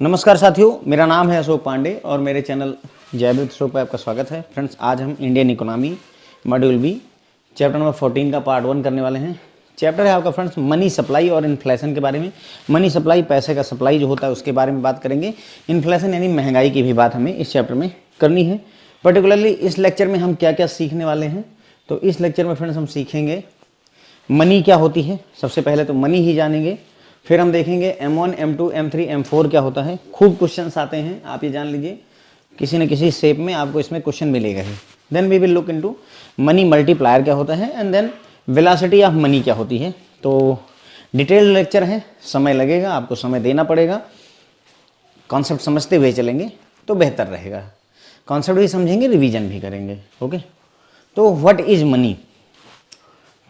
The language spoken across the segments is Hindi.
नमस्कार साथियों, मेरा नाम है अशोक पांडे और मेरे चैनल जयवृत शो पर आपका स्वागत है। फ्रेंड्स, आज हम Indian economy module B chapter number 14 का पार्ट 1 करने वाले हैं। चैप्टर है आपका फ्रेंड्स मनी सप्लाई और इन्फ्लेशन के बारे में। मनी सप्लाई, पैसे का सप्लाई जो होता है उसके बारे में बात करेंगे। इन्फ्लेशन यानी महंगाई की भी बात हमें इस चैप्टर में करनी है। पर्टिकुलरली इस लेक्चर में हम क्या क्या सीखने वाले हैं, तो इस लेक्चर में फ्रेंड्स हम सीखेंगे मनी क्या होती है। सबसे पहले तो मनी ही जानेंगे, फिर हम देखेंगे M1, M2, M3, M4 क्या होता है। खूब क्वेश्चंस आते हैं, आप ये जान लीजिए, किसी न किसी शेप में आपको इसमें क्वेश्चन मिलेगा ही। Then we will look into money multiplier क्या होता है and then velocity of money क्या होती है। तो डिटेल्ड लेक्चर है, समय लगेगा, आपको समय देना पड़ेगा। कॉन्सेप्ट समझते हुए चलेंगे तो बेहतर रहेगा। कॉन्सेप्ट भी समझेंगे, रिवीजन भी करेंगे। ओके, तो व्हाट इज मनी,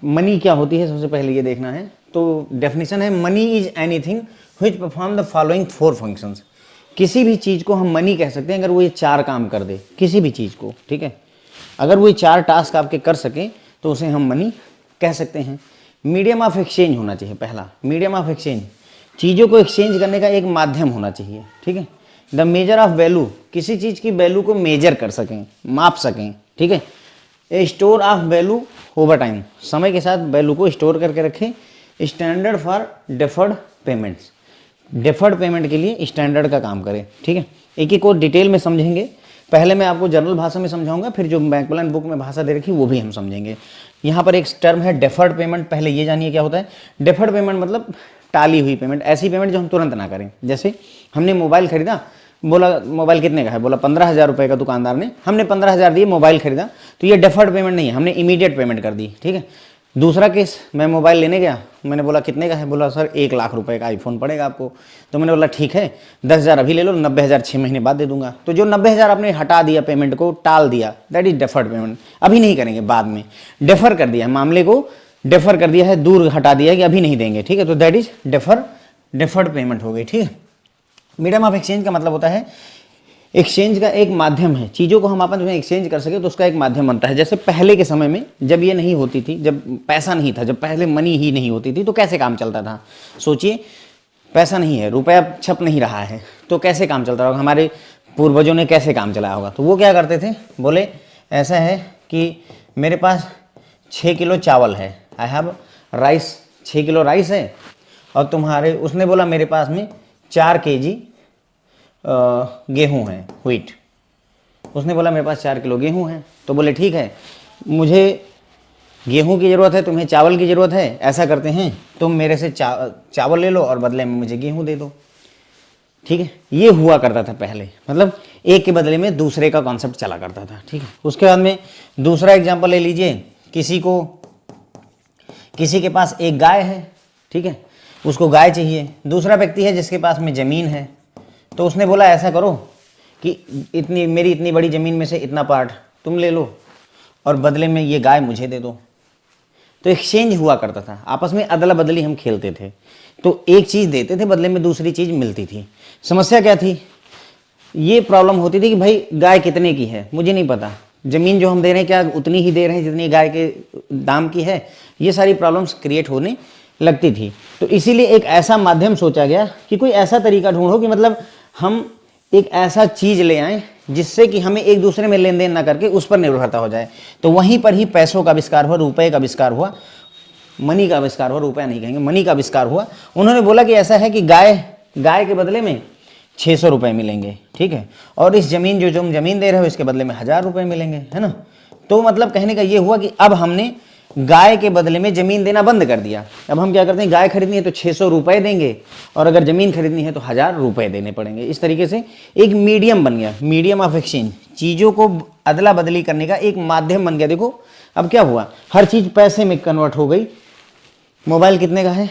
मनी क्या होती है, सबसे पहले ये देखना है। तो डेफिनेशन है money is anything which perform the following 4 functions. किसी भी चीज़ को हम मनी कह सकते हैं अगर वो ये 4 काम कर दे, किसी भी चीज़ को, ठीक है। अगर वो ये 4 टास्क आपके कर सके तो उसे हम मनी कह सकते हैं। मीडियम ऑफ एक्सचेंज होना चाहिए, पहला मीडियम ऑफ एक्सचेंज, चीज़ों को एक्सचेंज करने का एक माध्यम होना चाहिए, ठीक है। द मेजर ऑफ वैल्यू, किसी चीज़ की वैल्यू को मेजर कर सकें, माप सकें, ठीक है। A store of value over time, समय के साथ वैल्यू को स्टोर करके रखें। Standard for deferred payments, deferred payment के लिए स्टैंडर्ड का काम करें, ठीक है। एक एक को डिटेल में समझेंगे। पहले मैं आपको जनरल भाषा में समझाऊंगा, फिर जो मैकमिलन बुक में भाषा दे रखी वो भी हम समझेंगे। यहाँ पर एक टर्म है डेफर्ड पेमेंट, पहले ये जानिए क्या होता है। डेफर्ड पेमेंट मतलब टाली हुई पेमेंट, ऐसी पेमेंट जो हम तुरंत ना करें। जैसे हमने मोबाइल खरीदा, बोला मोबाइल कितने का है, बोला 15,000 रुपये का दुकानदार ने, हमने 15,000 दिए, मोबाइल खरीदा, तो ये डेफर्ड पेमेंट नहीं है, हमने इमीडिएट पेमेंट कर दी, ठीक है। दूसरा केस, मैं मोबाइल लेने गया, मैंने बोला कितने का है, बोला सर 1 लाख रुपए का आईफोन पड़ेगा आपको। तो मैंने बोला ठीक है, 10,000 अभी ले लो, 90,000 6 महीने बाद दे दूंगा। तो जो 90,000 आपने हटा दिया, पेमेंट को टाल दिया, दैट इज डेफर्ड पेमेंट। अभी नहीं करेंगे, बाद में डेफर कर दिया, मामले को डेफर कर दिया है, दूर हटा दिया है कि अभी नहीं देंगे, ठीक है। तो दैट इज डेफर्ड पेमेंट हो गई, ठीक है। मीडियम ऑफ एक्सचेंज का मतलब होता है एक्सचेंज का एक माध्यम है, चीज़ों को हम आपस में एक्सचेंज कर सके तो उसका एक माध्यम बनता है। जैसे पहले के समय में जब ये नहीं होती थी, जब पैसा नहीं था, जब पहले मनी ही नहीं होती थी, तो कैसे काम चलता था। सोचिए, पैसा नहीं है, रुपया छप नहीं रहा है, तो कैसे काम चलता होगा, हमारे पूर्वजों ने कैसे काम चलाया होगा। तो वो क्या करते थे, बोले ऐसा है कि मेरे पास 6 किलो चावल है, I have rice, 6 kilo rice है, और तुम्हारे, उसने बोला मेरे पास में 4 kg गेहूँ है, व्हीट। उसने बोला मेरे पास 4 किलो गेहूँ है, तो बोले ठीक है, मुझे गेहूँ की ज़रूरत है, तुम्हें चावल की ज़रूरत है, ऐसा करते हैं तुम मेरे से चावल ले लो और बदले में मुझे गेहूँ दे दो, ठीक है। ये हुआ करता था पहले, मतलब एक के बदले में दूसरे का कॉन्सेप्ट चला करता था, ठीक है। उसके बाद में दूसरा एग्जाम्पल ले लीजिए, किसी के पास एक गाय है, ठीक है, उसको गाय चाहिए। दूसरा व्यक्ति है जिसके पास में ज़मीन है, तो उसने बोला ऐसा करो कि मेरी इतनी बड़ी ज़मीन में से इतना पार्ट तुम ले लो और बदले में ये गाय मुझे दे दो। तो एक्सचेंज हुआ करता था, आपस में अदला बदली हम खेलते थे। तो एक चीज़ देते थे, बदले में दूसरी चीज़ मिलती थी। समस्या क्या थी, ये प्रॉब्लम होती थी कि भाई गाय कितने की है मुझे नहीं पता, ज़मीन जो हम दे रहे हैं क्या उतनी ही दे रहे हैं जितनी गाय के दाम की है। ये सारी प्रॉब्लम्स क्रिएट होने लगती थी। तो इसीलिए एक ऐसा माध्यम सोचा गया कि कोई ऐसा तरीका ढूंढो कि मतलब हम एक ऐसा चीज़ ले आएँ जिससे कि हमें एक दूसरे में लेन देन ना करके उस पर निर्भरता हो जाए। तो वहीं पर ही पैसों का आविष्कार हुआ, रुपए का आविष्कार हुआ, मनी का आविष्कार हुआ, रुपया नहीं कहेंगे, मनी का आविष्कार हुआ। उन्होंने बोला कि ऐसा है कि गाय के बदले में 600 रुपये मिलेंगे, ठीक है, और इस ज़मीन जो तुम ज़मीन दे रहे हो इसके बदले में 1000 रुपये मिलेंगे, है ना। तो मतलब कहने का ये हुआ कि अब हमने गाय के बदले में ज़मीन देना बंद कर दिया। अब हम क्या करते हैं, गाय खरीदनी है तो 600 रुपये देंगे, और अगर ज़मीन खरीदनी है तो 1000 रुपये देने पड़ेंगे। इस तरीके से एक मीडियम बन गया, मीडियम ऑफ एक्सचेंज, चीज़ों को अदला बदली करने का एक माध्यम बन गया। देखो अब क्या हुआ, हर चीज़ पैसे में कन्वर्ट हो गई। मोबाइल कितने का है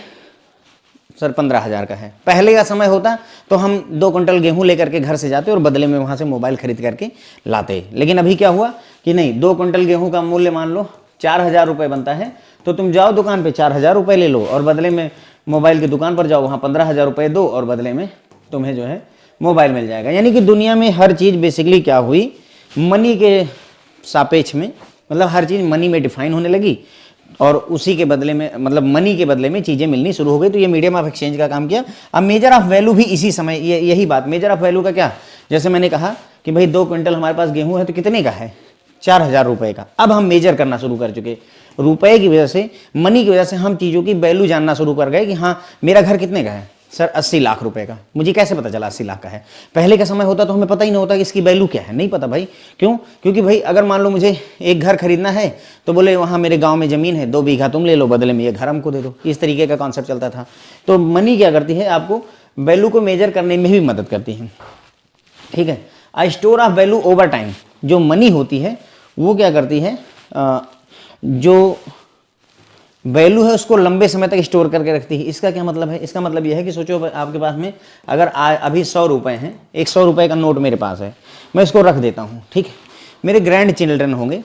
सर, 15,000 का है। पहले का समय होता तो हम 2 क्विंटल गेहूँ लेकर के घर से जाते और बदले में वहाँ से मोबाइल खरीद करके लाते। लेकिन अभी क्या हुआ कि नहीं, 2 क्विंटल गेहूँ का मूल्य मान लो 4,000 रुपये बनता है, तो तुम जाओ दुकान पे 4,000 रुपये ले लो और बदले में मोबाइल की दुकान पर जाओ, वहाँ 15,000 रुपये दो और बदले में तुम्हें जो है मोबाइल मिल जाएगा। यानी कि दुनिया में हर चीज़ बेसिकली क्या हुई, मनी के सापेक्ष में, मतलब हर चीज़ मनी में डिफाइन होने लगी। और उसी के बदले में मतलब मनी के बदले में चीज़ें मिलनी शुरू हो गई। तो ये मीडियम ऑफ एक्सचेंज का काम किया। अब मेजर ऑफ वैल्यू भी इसी समय यही बात, मेजर ऑफ वैल्यू का क्या, जैसे मैंने कहा कि भाई 2 क्विंटल हमारे पास गेहूं है तो कितने का है, 4,000 रुपए का। अब हम मेजर करना शुरू कर चुके, रुपए की वजह से, मनी की वजह से हम चीज़ों की वैल्यू जानना शुरू कर गए कि हाँ मेरा घर कितने का है सर, 80 लाख रुपए का। मुझे कैसे पता चला 80 लाख का है? पहले का समय होता तो हमें पता ही नहीं होता कि इसकी वैल्यू क्या है, नहीं पता भाई। क्यों? क्योंकि भाई अगर मान लो मुझे एक घर खरीदना है तो बोले वहाँ मेरे गांव में ज़मीन है, 2 बीघा तुम ले लो, बदले में ये घर हमको दे दो, इस तरीके का कॉन्सेप्ट चलता था। तो मनी क्या करती है, आपको वैल्यू को मेजर करने में भी मदद करती है, ठीक है। I store of value over time, जो मनी होती है वो क्या करती है, जो वैल्यू है उसको लंबे समय तक स्टोर करके रखती है। इसका क्या मतलब है? इसका मतलब यह है कि सोचो आपके पास में अगर अभी 100 रुपए हैं, एक 100 रुपए का नोट मेरे पास है, मैं इसको रख देता हूँ, ठीक है। मेरे ग्रैंड चिल्ड्रन होंगे,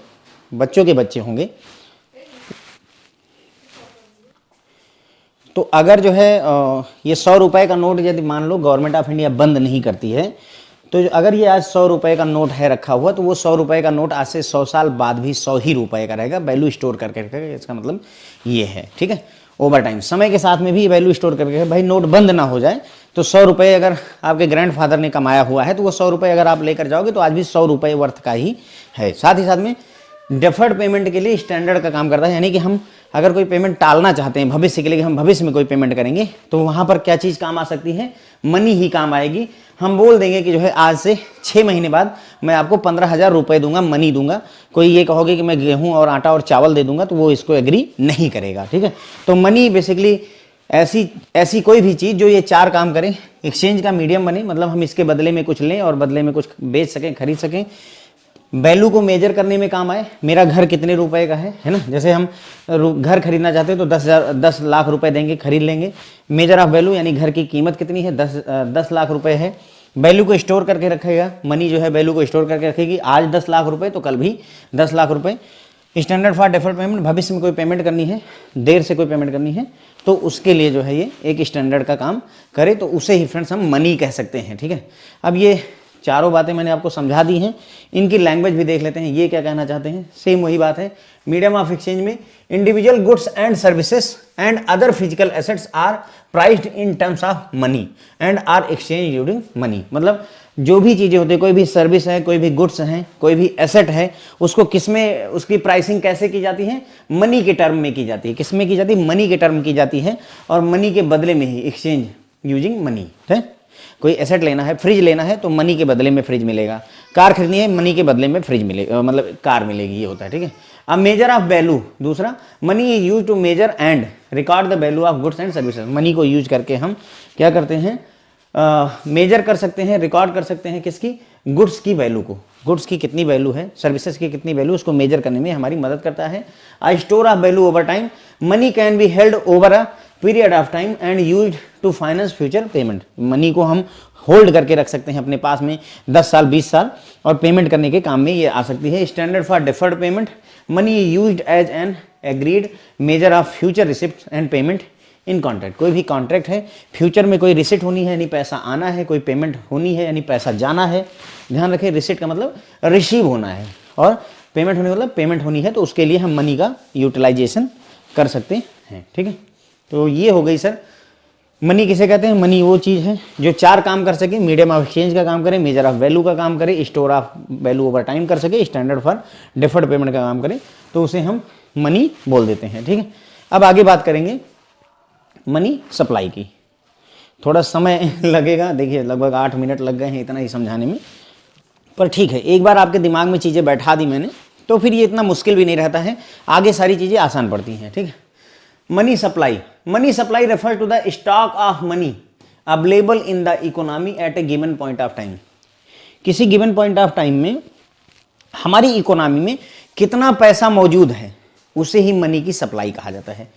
बच्चों के बच्चे होंगे, तो अगर जो है ये 100 रुपए का नोट यदि मान लो गवर्नमेंट ऑफ इंडिया बंद नहीं करती है, तो अगर ये आज 100 रुपए का नोट है रखा हुआ, तो वो 100 रुपए का नोट आज से 100 साल बाद भी 100 ही रुपए का रहेगा, वैल्यू स्टोर करके रखेगा। इसका मतलब ये है, ठीक है। ओवर टाइम, समय के साथ में भी वैल्यू स्टोर करके, भाई नोट बंद ना हो जाए, तो 100 रुपए अगर आपके ग्रैंडफादर ने कमाया हुआ है तो वो 100 रुपए अगर आप लेकर जाओगे तो आज भी 100 रुपए वर्थ का ही है। साथ ही साथ में डेफर्ड पेमेंट के लिए स्टैंडर्ड का काम करता है, यानी कि हम अगर कोई पेमेंट टालना चाहते हैं भविष्य के लिए, हम भविष्य में कोई पेमेंट करेंगे, तो वहाँ पर क्या चीज़ काम आ सकती है, मनी ही काम आएगी। हम बोल देंगे कि जो है आज से 6 महीने बाद मैं आपको 15,000 रुपये दूंगा, मनी दूंगा। कोई ये कहोगे कि मैं गेहूं और आटा और चावल दे दूंगा, तो वो इसको एग्री नहीं करेगा, ठीक है। तो मनी बेसिकली ऐसी कोई भी चीज़ जो ये 4 काम करें, एक्सचेंज का मीडियम बने, मतलब हम इसके बदले में कुछ लें और बदले में कुछ बेच सकें, खरीद सकें, वैल्यू को मेजर करने में काम आए। मेरा घर कितने रुपए का है ना, जैसे हम घर खरीदना चाहते हैं तो 10 लाख रुपए देंगे, खरीद लेंगे। मेजर ऑफ वैल्यू यानी घर की कीमत कितनी है, 10 लाख रुपए है। वैल्यू को स्टोर करके रखेगा, मनी जो है वैल्यू को स्टोर करके रखेगी, आज 10 लाख रुपए तो कल भी 10 लाख रुपए। स्टैंडर्ड फॉर डेफर्ड पेमेंट, भविष्य में कोई पेमेंट करनी है, देर से कोई पेमेंट करनी है, तो उसके लिए जो है ये एक स्टैंडर्ड का काम करे, तो उसे ही फ्रेंड्स हम मनी कह सकते हैं, ठीक है। अब ये चारों बातें मैंने आपको समझा दी हैं, इनकी लैंग्वेज भी देख लेते हैं, ये क्या कहना चाहते हैं। सेम वही बात है, मीडियम ऑफ एक्सचेंज में individual goods and services and other physical assets are priced in terms of money and are exchange using money. मतलब जो भी चीज़ें होती है, कोई भी सर्विस है, कोई भी गुड्स हैं, कोई भी एसेट है, उसको किसमें, उसकी प्राइसिंग कैसे की जाती है, मनी के टर्म में की जाती है। किसमें की जाती है, मनी के टर्म की जाती है, और मनी के बदले में ही, एक्सचेंज यूजिंग मनी, ठीक है। कोई एसेट लेना है, फ्रिज लेना है तो मनी के बदले में फ्रिज मिलेगा, कार खरीदनी है मनी के बदले में फ्रिज मिलेगा, मतलब कार मिलेगी, ये होता है, ठीक है। अब मेजर ऑफ वैल्यू, दूसरा, money is use to measure and record the value of goods and services. Money को यूज करके हम क्या करते हैं, मेजर कर सकते हैं, रिकॉर्ड कर सकते हैं, किसकी, गुड्स की वैल्यू को, गुड्स की कितनी वैल्यू है, सर्विसेज की कितनी वैल्यू, उसको मेजर करने में हमारी मदद करता है। I store of value over time, money can be held over a period of time and use to finance future payment. Money को हम होल्ड करके रख सकते हैं अपने पास में 10 साल 20 साल, और पेमेंट करने के काम में ये आ सकती है। Standard for deferred payment, money used as an agreed measure of future receipt and payment in contract. कोई भी कॉन्ट्रैक्ट है, फ्यूचर में कोई रिसिप्ट होनी है यानी पैसा आना है, कोई पेमेंट होनी है यानी पैसा जाना है। ध्यान रखें, रिसिप्ट का मतलब रिसीव होना है, और पेमेंट होने का मतलब पेमेंट होनी है, तो उसके लिए हम मनी का यूटिलाइजेशन कर सकते हैं, ठीक है। तो ये हो गई सर, मनी किसे कहते हैं। मनी वो चीज़ है जो 4 काम कर सके, मीडियम ऑफ एक्सचेंज का काम करे, मेजर ऑफ वैल्यू का काम करे, store of value over time कर सके, स्टैंडर्ड फॉर डिफर्ड पेमेंट का काम करे, तो उसे हम मनी बोल देते हैं, ठीक है। अब आगे बात करेंगे मनी सप्लाई की। थोड़ा समय लगेगा, देखिए लगभग 8 मिनट लग गए हैं इतना ही समझाने में, पर ठीक है, एक बार आपके दिमाग में चीज़ें बैठा दी मैंने, तो फिर ये इतना मुश्किल भी नहीं रहता है, आगे सारी चीज़ें आसान पड़ती हैं, ठीक है। Money supply, money supply refer to the stock of money available in the economy at a given point of time. किसी गिवन पॉइंट ऑफ टाइम में हमारी इकोनॉमी में कितना पैसा मौजूद है, उसे ही मनी की सप्लाई कहा जाता है।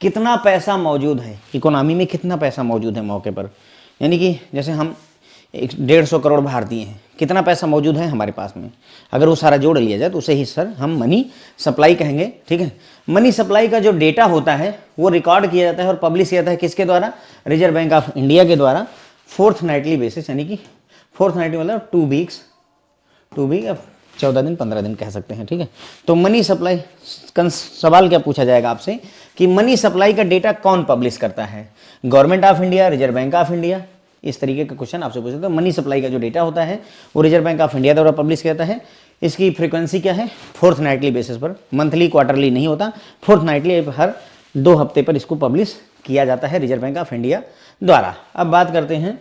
कितना पैसा मौजूद है इकोनॉमी में, कितना पैसा मौजूद है मौके पर, यानी कि जैसे हम 150 करोड़ भारतीय हैं, कितना पैसा मौजूद है हमारे पास में, अगर वो सारा जोड़ लिया जाए तो उसे ही सर हम मनी सप्लाई कहेंगे, ठीक है। मनी सप्लाई का जो डेटा होता है वो रिकॉर्ड किया जाता है और पब्लिश किया जाता है किसके द्वारा, रिजर्व बैंक ऑफ इंडिया के द्वारा, फोर्थ नाइटली बेसिस, यानी कि फोर्थ नाइटली मतलब 2 वीक 14 दिन 15 दिन कह सकते हैं, ठीक है। तो मनी सप्लाई, सवाल क्या पूछा जाएगा आपसे कि मनी सप्लाई का डेटा कौन पब्लिश करता है, government of India, reserve bank of India, इस तरीके का क्वेश्चन आपसे पूछा। तो मनी सप्लाई का जो डेटा होता है वो रिजर्व बैंक ऑफ इंडिया द्वारा पब्लिश किया जाता है। इसकी फ्रीक्वेंसी क्या है, फोर्थ नाइटली बेसिस पर, मंथली क्वार्टरली नहीं होता, फोर्थ नाइटली हर 2 हफ्ते पर इसको पब्लिश किया जाता है रिजर्व बैंक ऑफ इंडिया द्वारा। अब बात करते हैं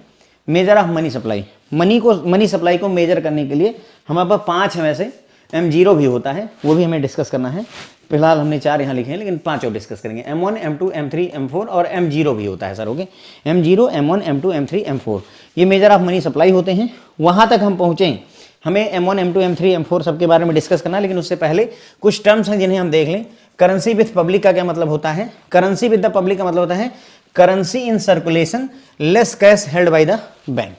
major of money supply. Money supply को मेजर करने के लिए हमारे पास 5 है, वैसे M0 भी होता है, वो भी हमें डिस्कस करना है। फिलहाल हमने 4 यहाँ लिखे हैं, लेकिन 5 और डिस्कस करेंगे। M1, M2, M3, M4 और M0 भी होता है sir, okay. M0, M1, M2, M3, M4 ये मेजर ऑफ मनी सप्लाई होते हैं। वहाँ तक हम पहुँचें, हमें M1, M2, M3, M4 सबके बारे में डिस्कस करना है, लेकिन उससे पहले कुछ टर्म्स हैं जिन्हें हम देख लें। करेंसी विथ पब्लिक का क्या मतलब होता है, करेंसी विद द पब्लिक का मतलब होता है currency in circulation less cash held by the bank.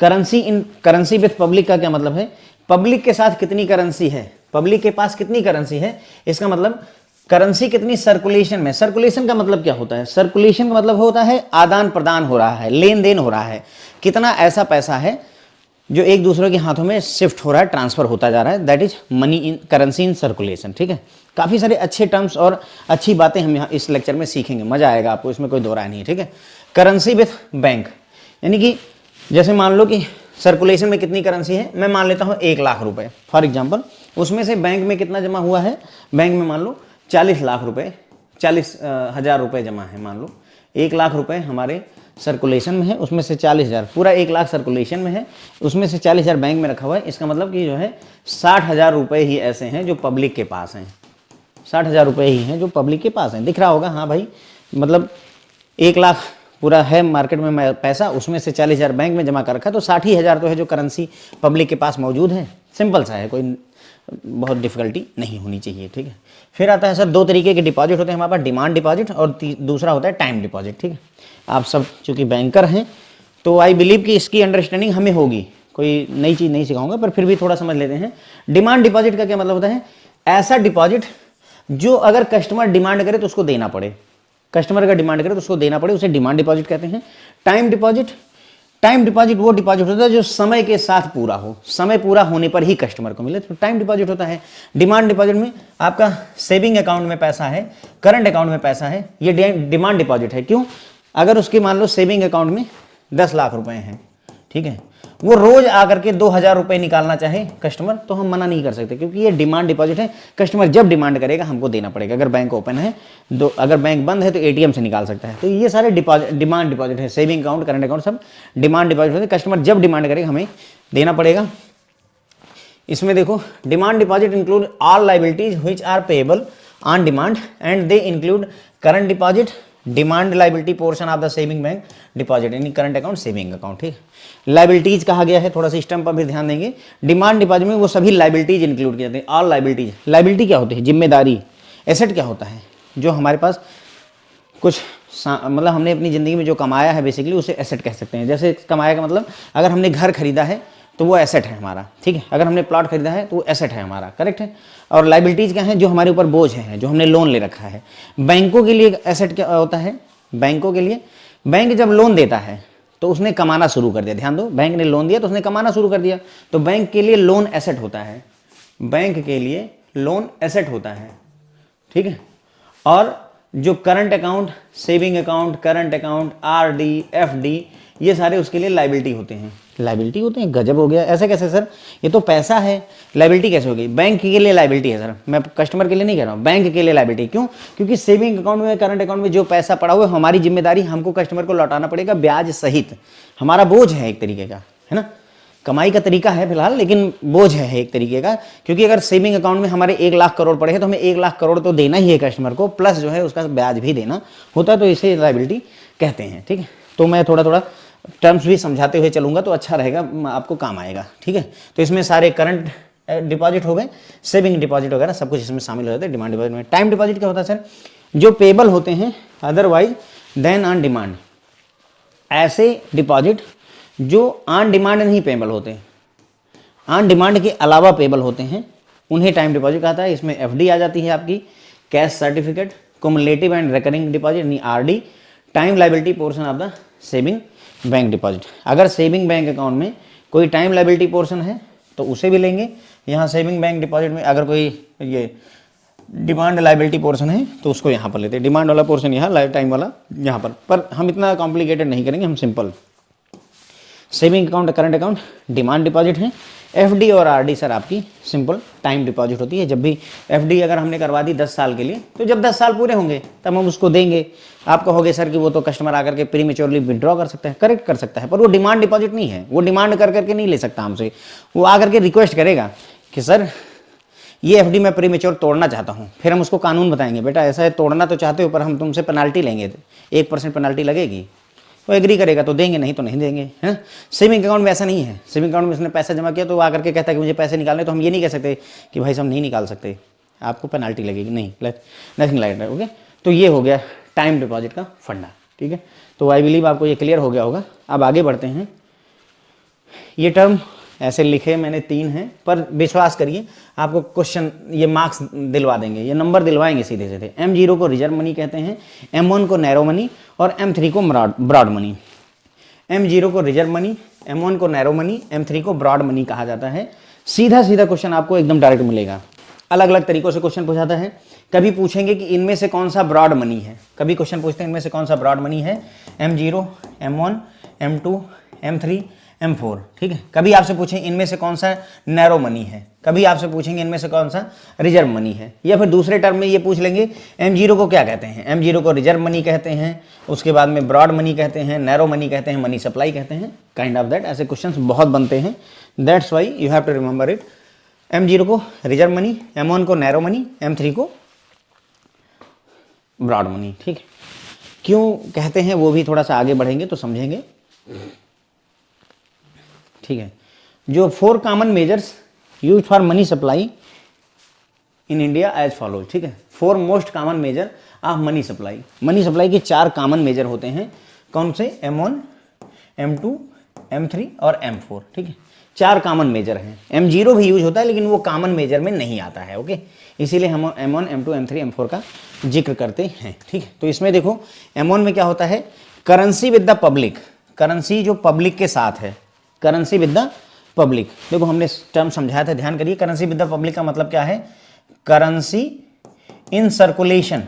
Currency with public का क्या मतलब है, पब्लिक के साथ कितनी करेंसी है, पब्लिक के पास कितनी करेंसी है, इसका मतलब करेंसी कितनी सर्कुलेशन में। सर्कुलेशन का मतलब क्या होता है, सर्कुलेशन का मतलब होता है आदान प्रदान हो रहा है, लेन देन हो रहा है, कितना ऐसा पैसा है जो एक दूसरे के हाथों में शिफ्ट हो रहा है, ट्रांसफर होता जा रहा है, that is money in currency in circulation, ठीक है। काफ़ी सारे अच्छे टर्म्स और अच्छी बातें हम यहाँ इस लेक्चर में सीखेंगे, मजा आएगा आपको, इसमें कोई दो राय नहीं है, ठीक है। करेंसी विथ बैंक, यानी कि जैसे मान लो कि सर्कुलेशन में कितनी करेंसी है, मैं मान लेता हूँ 1 लाख रुपए फॉर एग्जांपल, उसमें से बैंक में कितना जमा हुआ है, बैंक में मान लो 40 लाख रुपए, 40,000 रुपये जमा है। मान लो 1 लाख रुपए हमारे सर्कुलेशन में है, उसमें से 40,000, पूरा 1 लाख सर्कुलेशन में है, उसमें से 40,000 बैंक में रखा हुआ है। इसका मतलब कि जो है 60,000 रुपये ही ऐसे हैं जो पब्लिक के पास हैं, 60,000 रुपये ही हैं जो पब्लिक के पास हैं। दिख रहा होगा, हाँ भाई, मतलब 1 लाख पूरा है मार्केट में पैसा, उसमें से 40,000 बैंक में जमा कर रखा, तो 60,000 तो है जो करेंसी पब्लिक के पास मौजूद है। सिंपल सा है, कोई बहुत डिफिकल्टी नहीं होनी चाहिए, ठीक है। फिर आता है सर 2 तरीके के डिपॉजिट होते हैं हमारे पास, डिमांड डिपॉजिट और दूसरा होता है टाइम डिपॉजिट, ठीक है। आप सब चूँकि बैंकर हैं तो आई बिलीव कि इसकी अंडरस्टैंडिंग हमें होगी, कोई नई चीज़ नहीं सिखाऊंगा, पर फिर भी थोड़ा समझ लेते हैं। डिमांड डिपॉजिट का क्या मतलब होता है, ऐसा डिपॉजिट जो अगर कस्टमर डिमांड करे तो उसको देना पड़े, कस्टमर अगर डिमांड करे तो उसको देना पड़े, उसे डिमांड डिपॉजिट कहते हैं। टाइम डिपॉजिट वो डिपॉजिट होता है जो समय के साथ पूरा हो, समय पूरा होने पर ही कस्टमर को मिले, तो टाइम डिपॉजिट होता है। डिमांड डिपॉजिट में आपका सेविंग अकाउंट में पैसा है, करंट अकाउंट में पैसा है, ये डिमांड डिपॉजिट है। क्यों, अगर उसके मान लो सेविंग अकाउंट में 10 लाख रुपए हैं, ठीक है, वो रोज आकर के 2,000 रुपये निकालना चाहे कस्टमर, तो हम मना नहीं कर सकते, क्योंकि ये डिमांड डिपॉजिट है। कस्टमर जब डिमांड करेगा हमको देना पड़ेगा। अगर बैंक ओपन है, अगर बैंक बंद है तो ATM से निकाल सकता है। तो ये सारे डिमांड डिपॉजिट है, सेविंग अकाउंट, करंट अकाउंट, सब डिमांड डिपॉजिट होते हैं। कस्टमर जब डिमांड करेगा हमें देना पड़ेगा। इसमें देखो, demand deposit include all liabilities which are payable on demand and they include current deposit, demand liability portion of the saving bank deposit, यानी करंट अकाउंट, सेविंग अकाउंट, ठीक। लाइबिलिटीज कहा गया है, थोड़ा सा स्टैम्प पर भी ध्यान देंगे। डिमांड डिपॉजिट में वो सभी लाइबिलिटीज इंक्लूड किए जाते हैं, ऑल लाइबिलिटीज। लाइबिलिटी क्या होती है, जिम्मेदारी। एसेट क्या होता है, जो हमारे पास कुछ मतलब हमने अपनी ज़िंदगी में जो कमाया है बेसिकली उसे एसेट कह सकते हैं। जैसे कमाया का मतलब, अगर हमने घर खरीदा है तो वो एसेट है हमारा, ठीक है। अगर हमने प्लॉट खरीदा है तो वो एसेट है हमारा, करेक्ट है। और लाइबिलिटीज़ क्या है, जो हमारे ऊपर बोझ है, जो हमने लोन ले रखा है। बैंकों के लिए एसेट क्या होता है, बैंकों के लिए, बैंक जब लोन देता है तो उसने कमाना शुरू कर दिया। ध्यान दो, बैंक ने लोन दिया तो उसने कमाना शुरू कर दिया, तो बैंक के लिए लोन एसेट होता है, बैंक के लिए लोन एसेट होता है, ठीक है। और जो current account, saving account, current account, RD, FD, ये सारे उसके लिए लाइबिलिटी होते हैं। लाइबिलिटी होते हैं, गजब हो गया, ऐसे कैसे सर, ये तो पैसा है, लाइबिलिटी कैसे हो गई। बैंक के लिए लाइबिलिटी है सर, मैं कस्टमर के लिए नहीं कह रहा हूँ, बैंक के लिए लाइबिलिटी। क्यों, क्योंकि सेविंग अकाउंट में, करंट अकाउंट में जो पैसा पड़ा हुआ है, हमारी जिम्मेदारी, हमको कस्टमर को लौटाना पड़ेगा ब्याज सहित। हमारा बोझ है एक तरीके का, है ना। कमाई का तरीका है फिलहाल, लेकिन बोझ है एक तरीके का, क्योंकि अगर सेविंग अकाउंट में हमारे 1 लाख करोड़ पड़े हैं तो हमें 1 लाख करोड़ तो देना ही है कस्टमर को, प्लस जो है उसका ब्याज भी देना होता है, तो इसे लाइबिलिटी कहते हैं, ठीक है। तो मैं थोड़ा थोड़ा टर्म्स भी समझाते हुए चलूंगा तो अच्छा रहेगा, आपको काम आएगा, ठीक है। तो इसमें सारे करंट डिपॉजिट हो गए, सेविंग डिपॉजिट वगैरह सब कुछ इसमें शामिल हो जाता है डिमांड डिपॉजिट में। टाइम डिपॉजिट क्या होता है सर, जो पेबल होते हैं अदरवाइज देन ऑन डिमांड, ऐसे डिपॉजिट जो ऑन डिमांड नहीं पेबल होते, ऑन डिमांड के अलावा पेबल होते हैं, उन्हें टाइम डिपॉजिट कहता है। इसमें FD आ जाती है आपकी, cash certificate, cumulative and recurring deposit यानी RD, time liability portion of the saving bank deposit. अगर सेविंग बैंक अकाउंट में कोई टाइम लाइबिलिटी पोर्शन है तो उसे भी लेंगे। यहाँ सेविंग बैंक डिपॉजिट में अगर कोई ये डिमांड लाइबिलिटी पोर्शन है तो उसको यहाँ पर लेते हैं, डिमांड वाला पोर्शन यहाँ, लाइफ टाइम वाला यहाँ पर हम इतना कॉम्प्लिकेटेड नहीं करेंगे, हम simple saving account, current account, demand deposit है। एफडी और आरडी सर आपकी सिंपल टाइम डिपॉजिट होती है। जब भी एफडी अगर हमने करवा दी 10 साल के लिए, तो जब 10 साल पूरे होंगे तब हम उसको देंगे। आप कहोगे सर कि वो तो कस्टमर आकर के प्रीमेच्योरली विड्रॉ कर सकता है, करेक्ट कर सकता है, पर वो डिमांड डिपॉजिट नहीं है, वो डिमांड कर करके नहीं ले सकता हमसे। वो आकर के रिक्वेस्ट करेगा कि सर ये एफडी मैं प्रीमेच्योर तोड़ना चाहता हूँ, फिर हम उसको कानून बताएंगे, बेटा ऐसा है तोड़ना तो चाहते हो पर हम तुमसे पेनाल्टी लेंगे, 1% पेनाल्टी लगेगी। वो एग्री करेगा तो देंगे, नहीं तो नहीं देंगे, है। सेविंग अकाउंट में ऐसा नहीं है। सेविंग अकाउंट में उसने पैसा जमा किया तो वो आकर के कहता है कि मुझे पैसे निकालने, तो हम ये नहीं कह सकते कि भाई साहब नहीं निकाल सकते, आपको पेनाल्टी लगेगी, नहीं, नथिंग लाइक दैट। ओके, तो ये हो गया टाइम डिपॉजिट का फंडा, ठीक है। तो आई बिलीव आपको ये क्लियर हो गया होगा। अब आगे बढ़ते हैं। ये टर्म ऐसे लिखे मैंने 3 हैं, पर विश्वास करिए आपको क्वेश्चन ये मार्क्स दिलवा देंगे, ये नंबर दिलवाएंगे सीधे सीधे। M0 को रिजर्व मनी कहते हैं, M1 को नैरो मनी और M3 को ब्रॉड मनी। M0 को रिजर्व मनी, M1 को नैरो मनी, M3 को ब्रॉड मनी कहा जाता है। सीधा सीधा क्वेश्चन आपको एकदम डायरेक्ट मिलेगा। अलग अलग तरीकों से क्वेश्चन पूछाता है। कभी पूछेंगे कि इनमें से कौन सा ब्रॉड मनी है, कभी क्वेश्चन पूछते हैं इनमें से कौन सा ब्रॉड मनी है, M0, M1, M2, M3, M4, ठीक है। कभी आपसे पूछें इनमें से कौन सा नैरो मनी है, कभी आपसे पूछेंगे इनमें से कौन सा रिजर्व मनी है, या फिर दूसरे टर्म में ये पूछ लेंगे M0 को क्या कहते हैं। M0 को रिजर्व मनी कहते हैं, उसके बाद में ब्रॉड मनी कहते हैं, नैरो मनी कहते हैं, मनी सप्लाई कहते हैं, काइंड ऑफ दैट। ऐसे क्वेश्चंस बहुत बनते हैं, that's why you have to remember it. M0 को रिजर्व मनी, M1 को नैरो मनी, M3 को ब्रॉड मनी, ठीक है। क्यों कहते हैं वो भी थोड़ा सा आगे बढ़ेंगे तो समझेंगे, ठीक है। जो 4 common measures use for money supply in India as follows, ठीक है। 4 most common measure of money supply. Money supply के 4 कॉमन मेजर होते हैं, कौन से, M1, M2, M3 और M4, ठीक है। 4 कॉमन मेजर हैं। M0 भी यूज होता है लेकिन वो कॉमन मेजर में नहीं आता है, ओके। इसीलिए हम M1, M2, M3, M4 का जिक्र करते हैं, ठीक है। तो इसमें देखो M1 में क्या होता है, currency with the public, currency जो पब्लिक के साथ है, करेंसी विद द पब्लिक। देखो हमने टर्म समझाया था, ध्यान करिए। करेंसी विद द पब्लिक का मतलब क्या है, currency in circulation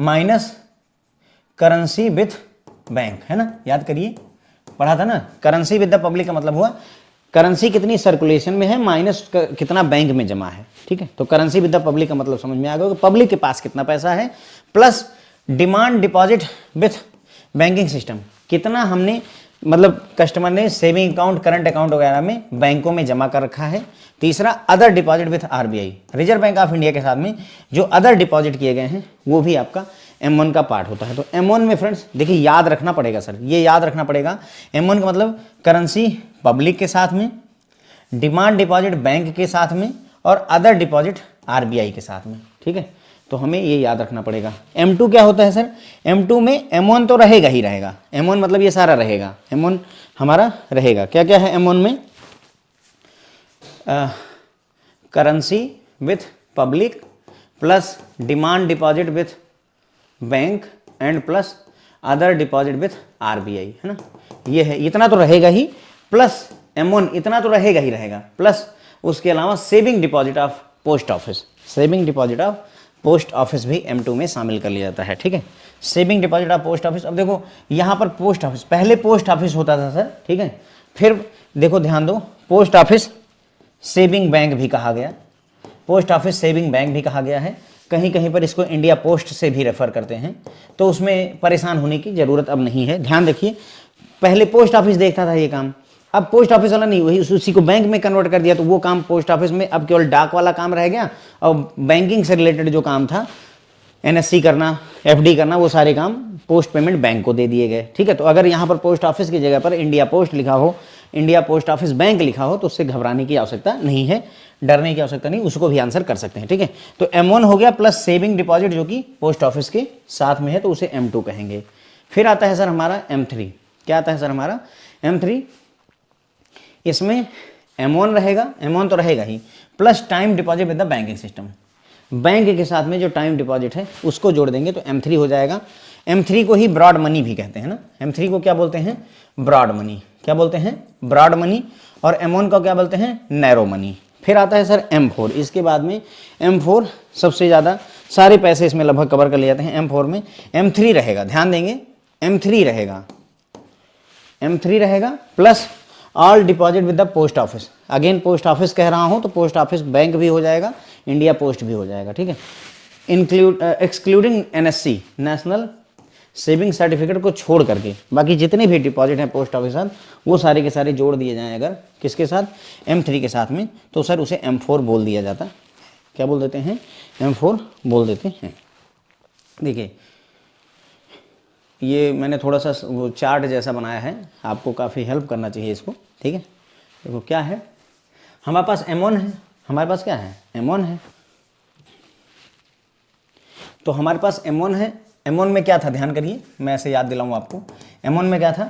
minus currency with bank, है ना, याद करिए, पढ़ा था ना। करेंसी विद द पब्लिक का मतलब हुआ करेंसी कितनी सर्कुलेशन में है माइनस कितना बैंक में जमा है, ठीक है। तो करेंसी विद द पब्लिक का मतलब समझ में आ गया कि पब्लिक के पास कितना पैसा है, plus demand deposit with banking system, कितना हमने मतलब कस्टमर ने सेविंग अकाउंट, करंट अकाउंट वगैरह में बैंकों में जमा कर रखा है। तीसरा other deposit with RBI, reserve bank of India के साथ में जो अदर डिपॉजिट किए गए हैं वो भी आपका M1 का पार्ट होता है। तो M1 में फ्रेंड्स देखिए याद रखना पड़ेगा सर, ये याद रखना पड़ेगा। M1 का मतलब करेंसी पब्लिक के साथ में, डिमांड डिपॉजिट बैंक के साथ में और अदर डिपॉजिट आरबीआई के साथ में, ठीक है। तो हमें ये याद रखना पड़ेगा। M2 क्या होता है सर, M2 में M1 तो रहेगा ही रहेगा, M1 मतलब ये सारा रहेगा, M1 हमारा रहेगा। क्या क्या है M1 में, currency with public plus demand deposit with bank and plus other deposit with RBI, है ना। ये है, इतना तो रहेगा ही, प्लस M1 इतना तो रहेगा ही रहेगा, प्लस उसके अलावा saving deposit of post office, saving deposit of post office भी M2 में शामिल कर लिया जाता है, ठीक है। Saving deposit of post office, अब देखो यहाँ पर पोस्ट ऑफिस, पहले पोस्ट ऑफिस होता था सर, ठीक है। फिर देखो ध्यान दो, पोस्ट ऑफिस सेविंग बैंक भी कहा गया, पोस्ट ऑफिस सेविंग बैंक भी कहा गया है। कहीं कहीं पर इसको इंडिया पोस्ट से भी रेफर करते हैं, तो उसमें परेशान होने की ज़रूरत अब नहीं है। ध्यान रखिए, पहले पोस्ट ऑफिस देखता था ये काम, अब पोस्ट ऑफिस वाला नहीं, वही उसी को बैंक में कन्वर्ट कर दिया, तो वो काम पोस्ट ऑफिस में अब केवल डाक वाला काम रह गया, और बैंकिंग से रिलेटेड जो काम था, NSC करना, FD करना, वो सारे काम पोस्ट पेमेंट बैंक को दे दिए गए, ठीक है। तो अगर यहाँ पर पोस्ट ऑफिस की जगह पर इंडिया पोस्ट लिखा हो, इंडिया पोस्ट ऑफिस बैंक लिखा हो, तो उससे घबराने की आवश्यकता नहीं है, डरने की आवश्यकता नहीं, उसको भी आंसर कर सकते हैं, ठीक है। तो M1 हो गया, प्लस सेविंग डिपॉजिट जो कि पोस्ट ऑफिस के साथ में है, तो उसे M2 कहेंगे। फिर आता है सर हमारा M3, क्या आता है सर हमारा M3, इसमें M1 रहेगा, M1 तो रहेगा ही, plus time deposit with the banking system, bank के साथ में जो टाइम डिपॉजिट है उसको जोड़ देंगे तो M3 हो जाएगा। M3 को ही ब्रॉड मनी भी कहते हैं ना, M3 को क्या बोलते हैं, ब्रॉड मनी। क्या बोलते हैं, ब्रॉड मनी, और M1 को क्या बोलते हैं, नैरो मनी। फिर आता है सर M4, इसके बाद में M4 सबसे ज़्यादा, सारे पैसे इसमें लगभग कवर कर लिए जाते हैं। M4 में M3 रहेगा, ध्यान देंगे, M3 रहेगा, M3 रहेगा plus all deposit with the post office. Again post office कह रहा हूँ तो पोस्ट ऑफिस बैंक भी हो जाएगा, इंडिया पोस्ट भी हो जाएगा, ठीक है। Excluding NSC, national saving certificate को छोड़ करके बाकी जितने भी डिपॉजिट हैं पोस्ट ऑफिस साथ, वो सारे के सारे जोड़ दिए जाएं अगर किसके साथ, M3 के साथ में, तो सर उसे M4 बोल दिया जाता। क्या बोल देते हैं, M4 बोल देते हैं। देखिए ये मैंने थोड़ा सा वो चार्ट जैसा बनाया है, आपको काफ़ी हेल्प करना चाहिए इसको, ठीक है। देखो क्या है, हमारे पास M1 है, हमारे पास क्या है, M1 है, तो हमारे पास M1 है। M1 में क्या था, ध्यान करिए, मैं ऐसे याद दिलाऊं आपको। M1 में क्या था,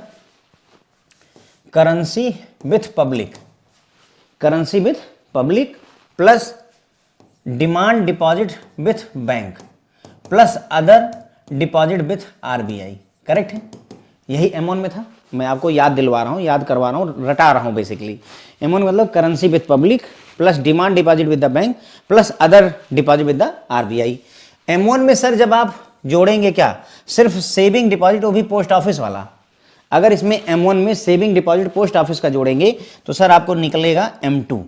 currency with public, currency with public plus demand deposit with bank plus other deposit with RBI, correct है, यही M1 में था। मैं आपको याद दिलवा रहा हूँ, याद करवा रहा हूँ, रटा रहा हूँ बेसिकली। M1 मतलब currency with public plus demand deposit with the bank plus other deposit with the RBI। M1 में सर जब आप जोड़ेंगे क्या, सिर्फ सेविंग डिपॉजिट, वो भी पोस्ट ऑफिस वाला। अगर इसमें M1 में सेविंग डिपॉजिट पोस्ट ऑफिस का जोड़ेंगे तो सर आपको निकलेगा M2।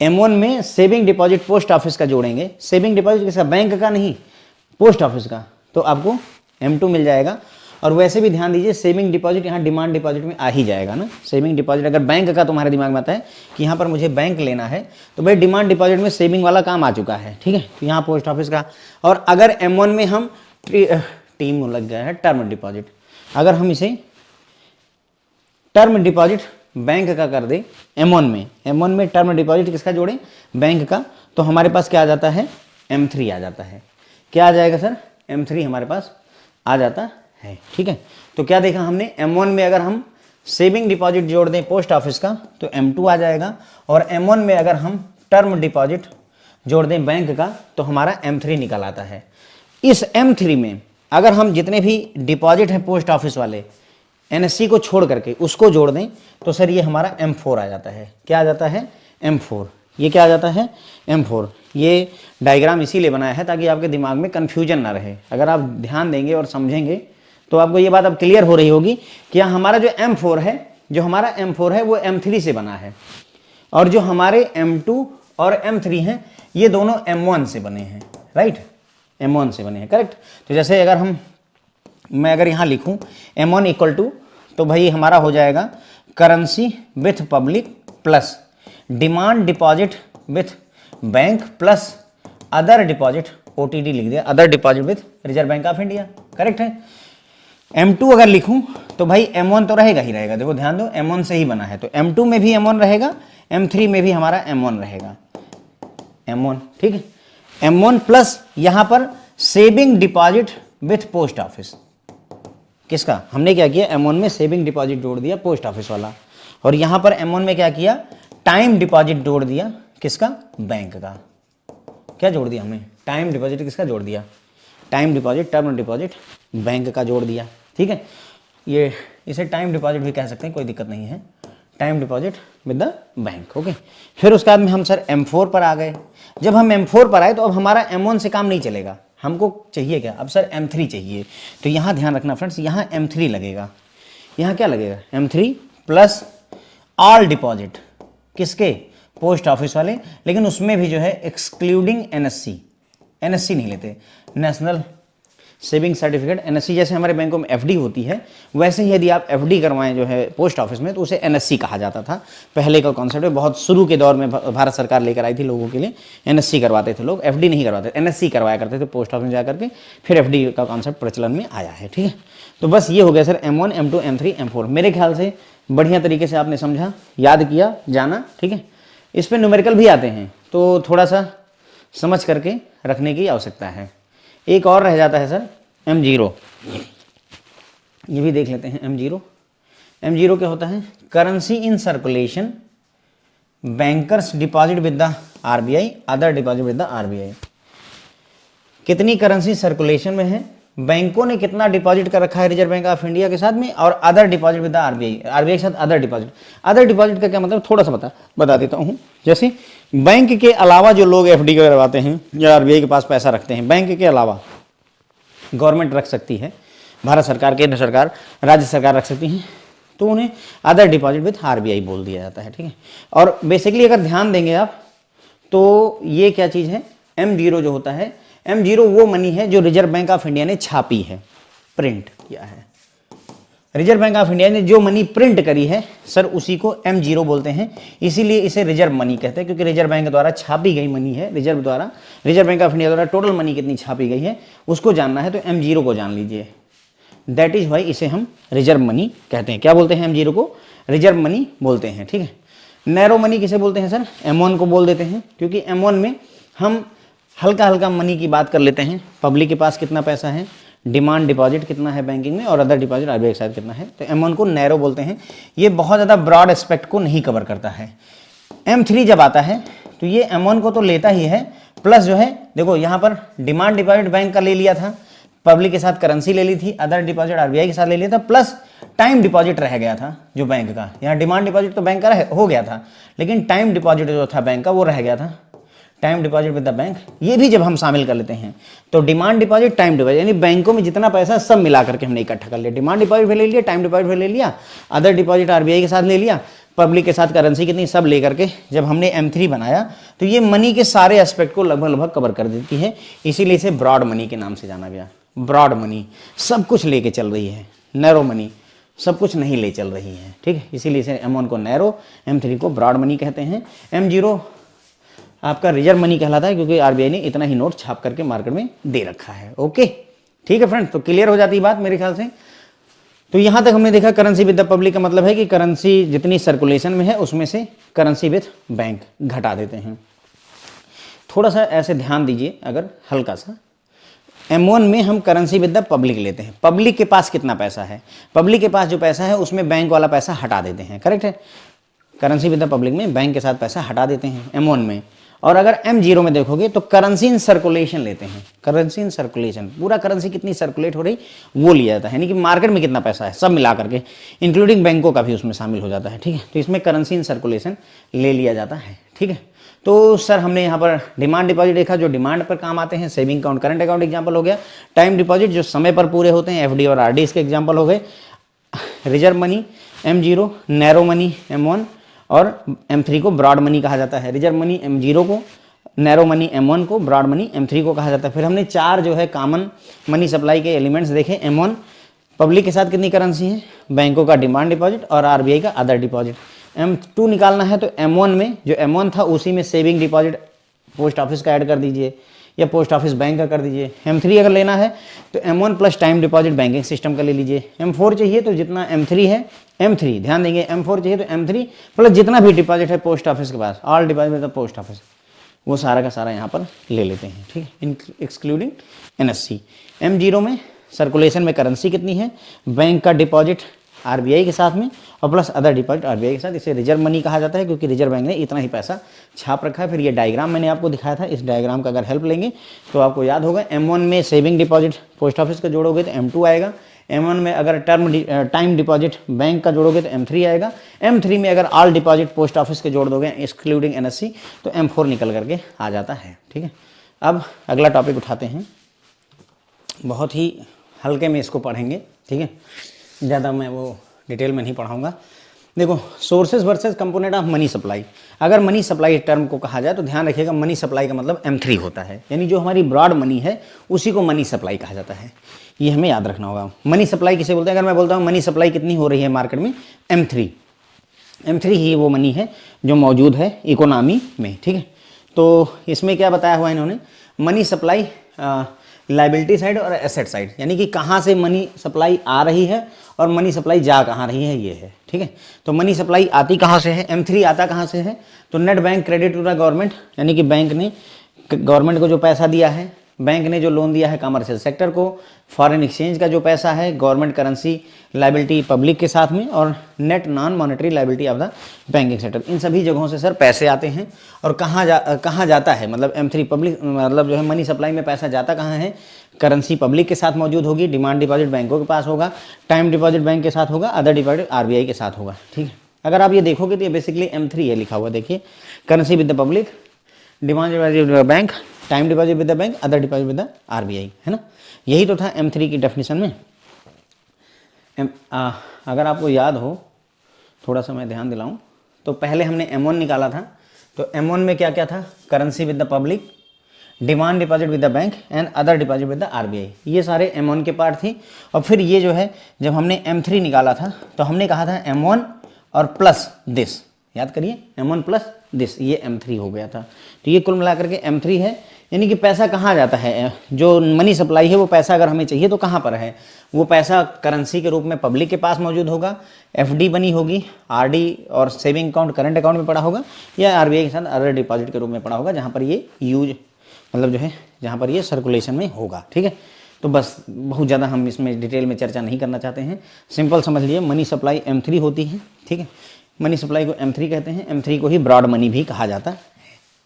M1 में सेविंग डिपॉजिट पोस्ट ऑफिस का जोड़ेंगे, सेविंग डिपॉजिट किसका, बैंक का नहीं, पोस्ट ऑफिस का, तो आपको M2 मिल जाएगा। और वैसे भी ध्यान दीजिए सेविंग डिपॉजिट यहाँ डिमांड डिपॉजिट में आ ही जाएगा ना। सेविंग डिपॉजिट अगर बैंक का तुम्हारे दिमाग में आता है कि यहाँ पर मुझे बैंक लेना है, तो भाई डिमांड डिपॉजिट में सेविंग वाला काम आ चुका है, ठीक है, तो यहाँ पोस्ट ऑफिस का। और अगर M1 में हम टीम लग गया है टर्म डिपॉजिट, अगर हम इसे टर्म डिपॉजिट बैंक का कर दे M1 में टर्म डिपॉजिट किसका जोड़ें, बैंक का, तो हमारे पास क्या आ जाता है, M3 आ जाता है। क्या आ जाएगा सर, M3 हमारे पास आ जाता है, ठीक है। तो क्या देखा हमने, M1 में अगर हम सेविंग डिपॉजिट जोड़ दें पोस्ट ऑफिस का तो M2 आ जाएगा, और M1 में अगर हम टर्म डिपॉजिट जोड़ दें बैंक का तो हमारा M3 निकल आता है। इस M3 में अगर हम जितने भी डिपॉजिट हैं पोस्ट ऑफिस वाले NSC को छोड़ करके उसको जोड़ दें तो सर ये हमारा M4 आ जाता है। क्या आ जाता है, M4। ये क्या आ जाता है, M4। ये डायग्राम इसीलिए बनाया है ताकि आपके दिमाग में कन्फ्यूजन ना रहे। अगर आप ध्यान देंगे और समझेंगे तो आपको ये बात अब क्लियर हो रही होगी कि हमारा जो M4 है, जो हमारा M4 है वो M3 से बना है, और जो हमारे M2 और M3 हैं ये दोनों M1 से बने हैं, राइट, M1 से बने हैं, करेक्ट। तो जैसे अगर मैं अगर यहाँ लिखूँ M1 इक्वल टू, तो भाई हमारा हो जाएगा currency with public plus demand deposit with bank plus other deposit, OTD लिख दिया, other deposit with reserve bank of India, correct है। M2 अगर लिखूं तो भाई M1 तो रहेगा ही रहेगा, देखो ध्यान दो M1 से ही बना है, तो M2 में भी M1 रहेगा, M3 में भी हमारा M1 रहेगा, M1, ठीक है। M1 प्लस यहाँ पर saving deposit with post office, किसका, हमने क्या किया, M1 में सेविंग डिपॉजिट जोड़ दिया पोस्ट ऑफिस वाला, और यहाँ पर M1 में क्या किया, टाइम डिपॉजिट जोड़ दिया, किसका, बैंक का। क्या जोड़ दिया हमने, टाइम डिपॉजिट किसका जोड़ दिया, time deposit, term deposit bank का जोड़ दिया, ठीक है। ये इसे टाइम डिपॉजिट भी कह सकते हैं, कोई दिक्कत नहीं है, time deposit with the bank, okay. फिर उसके बाद में हम सर M4 पर आ गए। जब हम M4 पर आए तो अब हमारा M1 से काम नहीं चलेगा, हमको चाहिए क्या, अब सर M3 चाहिए। तो यहाँ ध्यान रखना फ्रेंड्स, यहाँ M3 लगेगा, यहाँ क्या लगेगा, M3 प्लस ऑल डिपॉजिट, किसके, पोस्ट ऑफिस वाले, लेकिन उसमें भी जो है एक्सक्लूडिंग NSC नहीं लेते, नेशनल सेविंग सर्टिफिकेट। NSC जैसे हमारे बैंकों में FD होती है, वैसे ही यदि आप FD करवाएं जो है पोस्ट ऑफिस में तो उसे NSC कहा जाता था। पहले का कॉन्सेप्ट है, बहुत शुरू के दौर में भारत सरकार लेकर आई थी लोगों के लिए, NSC करवाते थे लोग, FD नहीं करवाते, NSC करवाया करते थे पोस्ट ऑफिस में जाकर के, फिर FD का कॉन्सेप्ट प्रचलन में आया है, ठीक है। तो बस ये हो गया sir M1, M2, M3, M4। मेरे ख्याल से बढ़िया तरीके से आपने समझा, याद किया, जाना, ठीक है। इस पर न्यूमेरिकल भी आते हैं तो थोड़ा सा समझ करके रखने की आवश्यकता है। एक और रह जाता है सर M0, ये भी देख लेते हैं। M0 क्या होता है, currency in circulation, bankers deposit with the RBI, other deposit with the RBI। कितनी करेंसी सर्कुलेशन में है बैंकों ने कितना डिपॉजिट कर रखा है रिजर्व बैंक ऑफ इंडिया के साथ में, और other deposit with RBI, RBI के साथ अदर डिपॉजिट। अदर डिपॉजिट का क्या मतलब, थोड़ा सा बता देता हूँ। जैसे बैंक के अलावा जो लोग एफडी करवाते हैं या आरबीआई के पास पैसा रखते हैं, बैंक के अलावा गवर्नमेंट रख सकती है, भारत सरकार, केंद्र सरकार, राज्य सरकार रख सकती हैं, तो उन्हें अदर डिपॉजिट विद आरबीआई बोल दिया जाता है, ठीक है। और बेसिकली अगर ध्यान देंगे आप तो ये क्या चीज़ है, M0 जो होता है, M0 वो मनी है जो रिजर्व बैंक ऑफ इंडिया ने छापी है, प्रिंट किया है। रिजर्व बैंक ऑफ इंडिया ने जो मनी प्रिंट करी है सर, उसी को M0 बोलते हैं, इसीलिए इसे रिजर्व मनी कहते हैं, क्योंकि रिजर्व बैंक द्वारा छापी गई मनी है, रिजर्व बैंक ऑफ इंडिया द्वारा टोटल मनी कितनी छापी गई है उसको जानना है तो M0 को जान लीजिए। दैट इज वाई इसे हम रिजर्व मनी कहते हैं। क्या बोलते हैं, M0 को रिजर्व मनी बोलते हैं, ठीक है। नैरो मनी किसे बोलते हैं सर, M1 को बोल देते हैं, क्योंकि M1 में हम हल्का हल्का मनी की बात कर लेते हैं, पब्लिक के पास कितना पैसा है, डिमांड डिपॉजिट कितना है बैंकिंग में, और अदर डिपॉजिट आरबीआई के साथ कितना है, तो M1 को नैरो बोलते हैं। ये बहुत ज़्यादा ब्रॉड एस्पेक्ट को नहीं कवर करता है। M3 जब आता है तो ये M1 को तो लेता ही है, प्लस जो है देखो यहाँ पर डिमांड डिपॉजिट बैंक का ले लिया था, पब्लिक के साथ करेंसी ले ली थी, अदर डिपॉजिट आरबीआई के साथ ले लिया था, प्लस टाइम डिपॉजिट रह गया था जो बैंक का। यहाँ डिमांड डिपॉजिट तो बैंक का हो गया था, लेकिन टाइम डिपॉजिट जो था बैंक का वो रह गया था, time deposit with the bank. ये भी जब हम शामिल कर लेते हैं तो डिमांड डिपॉजिट, टाइम डिपॉजिट, यानी बैंकों में जितना पैसा सब मिला करके हमने इकट्ठा कर लिया, डिमांड डिपॉजिट भी ले लिया, टाइम डिपॉजिट भी ले लिया, अदर डिपॉजिट आरबीआई के साथ ले लिया, पब्लिक के साथ करेंसी कितनी सब लेकर के जब हमने M3 बनाया तो ये मनी के सारे एस्पेक्ट को लगभग कवर कर देती है, इसीलिए इसे ब्रॉड मनी के नाम से जाना गया। ब्रॉड मनी सब कुछ लेके चल रही है, नैरो मनी सब कुछ नहीं ले चल रही है, ठीक है, इसीलिए इसे M1 को नैरो, M3 को ब्रॉड मनी कहते हैं। M0 आपका रिजर्व मनी कहलाता है, क्योंकि आरबीआई ने इतना ही नोट छाप करके मार्केट में दे रखा है। ओके, ठीक है फ्रेंड्स, तो क्लियर हो जाती है बात मेरे ख्याल से। तो यहां तक हमने देखा करेंसी विद द पब्लिक का मतलब है कि करेंसी जितनी सर्कुलेशन में है उसमें से करेंसी विद बैंक घटा देते हैं। थोड़ा सा ऐसे ध्यान दीजिए, अगर हल्का सा M1 में हम करेंसी विद द पब्लिक लेते हैं, पब्लिक के पास कितना पैसा है, पब्लिक के पास जो पैसा है उसमें बैंक वाला पैसा हटा देते हैं, करेक्ट है। करेंसी विद द पब्लिक में बैंक के साथ पैसा हटा देते हैं M1 में। और अगर M0 में देखोगे तो करेंसी इन सर्कुलेशन लेते हैं, करेंसी इन सर्कुलेशन, पूरा करेंसी कितनी सर्कुलेट हो रही वो लिया जाता है, यानी कि मार्केट में कितना पैसा है सब मिला करके, इंक्लूडिंग बैंकों का भी उसमें शामिल हो जाता है, ठीक है। तो इसमें करेंसी इन सर्कुलेशन ले लिया जाता है, ठीक है। तो सर हमने यहाँ पर डिमांड डिपॉजिट देखा जो डिमांड पर काम आते हैं, saving account, current account example हो गया, टाइम डिपॉजिट जो समय पर पूरे होते हैं, एफडी और आरडी इसके एग्जाम्पल हो गए, reserve money M0, narrow money M1 और M3 को ब्रॉड मनी कहा जाता है। रिजर्व मनी M0 को, नैरो मनी M1 को, ब्रॉड मनी M3 को कहा जाता है। फिर हमने चार जो है कॉमन मनी सप्लाई के एलिमेंट्स देखे। M1 पब्लिक के साथ कितनी करेंसी है, बैंकों का डिमांड डिपॉजिट और आरबीआई का अदर डिपॉजिट। M2 निकालना है तो M1 में जो M1 था उसी में सेविंग डिपॉजिट पोस्ट ऑफिस का ऐड कर दीजिए या पोस्ट ऑफिस बैंक का कर दीजिए। M3 अगर लेना है तो M1 plus time deposit banking system का ले लीजिए। M4 चाहिए तो जितना M3 है M3, ध्यान देंगे M4 चाहिए तो M3 प्लस जितना भी डिपॉजिट है पोस्ट ऑफिस के पास, ऑल डिपॉजिट तो पोस्ट ऑफिस, वो सारा का सारा यहाँ पर ले लेते हैं, ठीक है, एक्सक्लूडिंग NSC। M0 में सर्कुलेशन में करेंसी कितनी है, बैंक का डिपॉजिट आरबीआई के साथ में और प्लस अदर डिपॉजिट आरबीआई के साथ, इसे रिजर्व मनी कहा जाता है क्योंकि रिजर्व बैंक ने इतना ही पैसा छाप रखा है। फिर ये डायग्राम मैंने आपको दिखाया था, इस डायग्राम का अगर हेल्प लेंगे तो आपको याद होगा। M1 में सेविंग डिपॉजिट पोस्ट ऑफिस का जोड़ोगे तो M2 आएगा, M1 में अगर टाइम डिपॉजिट बैंक का जोड़ोगे तो M3 आएगा, M3 में अगर ऑल डिपॉजिट पोस्ट ऑफिस के जोड़ दोगे एक्सक्लूडिंग NSC तो M4 निकल करके आ जाता है, ठीक है। अब अगला टॉपिक उठाते हैं, बहुत ही हल्के में इसको पढ़ेंगे, ठीक है, ज़्यादा मैं वो डिटेल में नहीं पढ़ाऊँगा। देखो, sources versus component of money supply. अगर मनी सप्लाई टर्म को कहा जाए तो ध्यान रखिएगा मनी सप्लाई का मतलब M3 होता है, यानी जो हमारी ब्रॉड मनी है उसी को मनी सप्लाई कहा जाता है, ये हमें याद रखना होगा। मनी सप्लाई किसे बोलते हैं, अगर मैं बोलता हूँ मनी सप्लाई कितनी हो रही है मार्केट में, M3 ही वो मनी है जो मौजूद है इकोनॉमी में, ठीक है। तो इसमें क्या बताया हुआ है इन्होंने, मनी सप्लाई लाइबिलिटी साइड और एसेट साइड, यानी कि कहाँ से मनी सप्लाई आ रही है और मनी सप्लाई जा कहाँ रही है, ये है, ठीक है। तो मनी सप्लाई आती कहाँ से है, M3 आता कहाँ से है, तो net bank credit to the government, यानी कि बैंक ने गवर्नमेंट को जो पैसा दिया है बैंक ने जो लोन दिया है कमर्शियल सेक्टर को, फॉरेन एक्सचेंज का जो पैसा है, गवर्नमेंट करेंसी लाइबिलिटी पब्लिक के साथ में, और net non monetary liability of the banking sector. इन सभी जगहों से सर पैसे आते हैं। और कहाँ जाता है, मतलब M3 पब्लिक, मतलब जो है मनी सप्लाई में पैसा जाता कहाँ है, करेंसी पब्लिक के साथ मौजूद होगी, डिमांड डिपॉजिट बैंकों के पास होगा, टाइम डिपॉजिट बैंक के साथ होगा, अदर डिपॉजिट RBI के साथ होगा। ठीक है, अगर आप ये देखोगे तो ये बेसिकली M3 है लिखा हुआ, देखिए currency with the public, demand deposit with the bank, time deposit with the bank, other deposit with the RBI, है ना। यही तो था M3 की डेफिनेशन में। अगर आपको याद हो, थोड़ा सा मैं ध्यान दिलाऊं, तो पहले हमने M1 निकाला था, तो M1 में क्या क्या था, currency with the public, demand deposit with the bank and other deposit with the RBI, ये सारे M1 के पार्ट थी। और फिर ये जो है जब हमने M3 निकाला था तो हमने कहा था M1 और प्लस दिस, याद करिए M1 प्लस दिस, ये M3 हो गया था। तो ये कुल मिलाकर के M3 है, यानी कि पैसा कहाँ जाता है, जो मनी सप्लाई है वो पैसा अगर हमें चाहिए तो कहाँ पर है, वो पैसा करेंसी के रूप में पब्लिक के पास मौजूद होगा, FD बनी होगी, RD और सेविंग अकाउंट करंट अकाउंट में पड़ा होगा, या RBI के साथ अदर डिपॉजिट के रूप में पड़ा होगा, जहाँ पर ये यूज मतलब जो है जहाँ पर ये सर्कुलेशन में होगा। ठीक है, तो बस बहुत ज़्यादा हम इसमें डिटेल में चर्चा नहीं करना चाहते हैं, सिंपल समझ लिए मनी सप्लाई M3 होती है। ठीक है, मनी सप्लाई को M3 कहते हैं, M3 को ही ब्रॉड मनी भी कहा जाता है,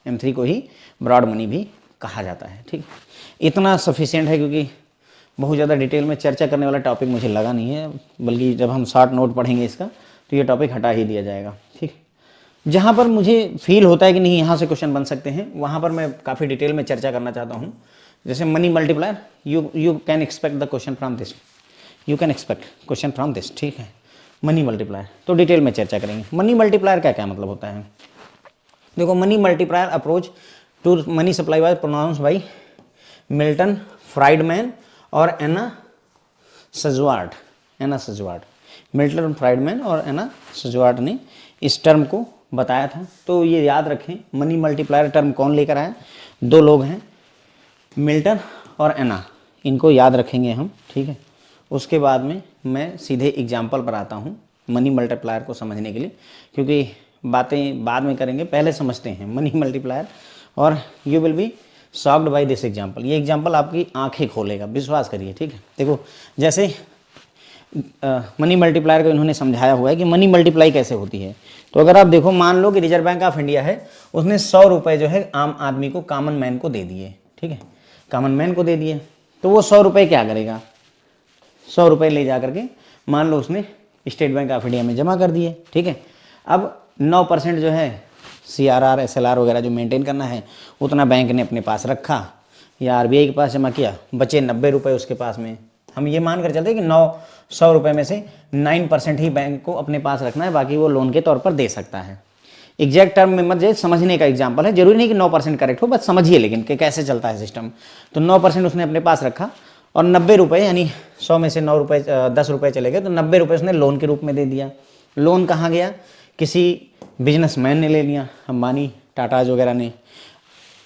M3 को ही ब्रॉड मनी भी कहा जाता है। ठीक, इतना सफिशिएंट है, क्योंकि बहुत ज़्यादा डिटेल में चर्चा करने वाला टॉपिक मुझे लगा नहीं है, बल्कि जब हम शॉर्ट नोट पढ़ेंगे इसका तो ये टॉपिक हटा ही दिया जाएगा। ठीक, जहाँ पर मुझे फील होता है कि नहीं यहाँ से क्वेश्चन बन सकते हैं, वहाँ पर मैं काफ़ी डिटेल में चर्चा करना चाहता हूँ। जैसे money multiplier, you can expect the question from this, you can expect question from this. ठीक है, मनी मल्टीप्लायर तो डिटेल में चर्चा करेंगे। मनी मल्टीप्लायर का क्या मतलब होता है, देखो money multiplier approach to money supply was pronounce by Milton Friedman और एना सजवार्ट। मिल्टन फ्राइडमैन और एना सजवार्ट ने इस टर्म को बताया था। तो ये याद रखें, मनी मल्टीप्लायर टर्म कौन लेकर आया, दो लोग हैं, मिल्टन और एना, इनको याद रखेंगे हम। ठीक है, उसके बाद में मैं सीधे एग्जाम्पल पर आता हूँ मनी मल्टीप्लायर को समझने के लिए, क्योंकि बातें बाद में करेंगे, पहले समझते हैं मनी मल्टीप्लायर। और you will be shocked by this example, ये एग्जाम्पल आपकी आंखें खोलेगा, विश्वास करिए। ठीक है, देखो जैसे मनी मल्टीप्लायर को इन्होंने समझाया हुआ है कि मनी मल्टीप्लाई कैसे होती है। तो अगर आप देखो, मान लो कि रिजर्व बैंक ऑफ इंडिया है, उसने 100 रुपये जो है आम आदमी को, कॉमन मैन को दे दिए। ठीक है, कॉमन मैन को दे दिए, तो वो 100 रुपये क्या करेगा, 100 रुपये ले जा करके मान लो उसने स्टेट बैंक ऑफ इंडिया में जमा कर दिए। ठीक है, अब 9% जो है CRR SLR वगैरह जो मेंटेन करना है उतना बैंक ने अपने पास रखा, या RBI के पास जमा किया, बचे 90 रुपये उसके पास में। हम ये मान कर चलते हैं कि 100 रुपये में से 9% ही बैंक को अपने पास रखना है, बाकी वो लोन के तौर पर दे सकता है। एग्जैक्ट टर्म में मत जाइए, समझने का एग्जाम्पल है, जरूरी नहीं कि 9% करेक्ट हो, बस समझिए लेकिन कि कैसे चलता है सिस्टम। तो 9% उसने अपने पास रखा, और 90 रुपये, यानी 100 में से 9 रुपये 10 रुपये चले गए, तो 90 रुपये उसने लोन के रूप में दे दिया। लोन कहाँ गया, किसी बिजनेसमैन ने ले लिया, अंबानी टाटाज वगैरह ने,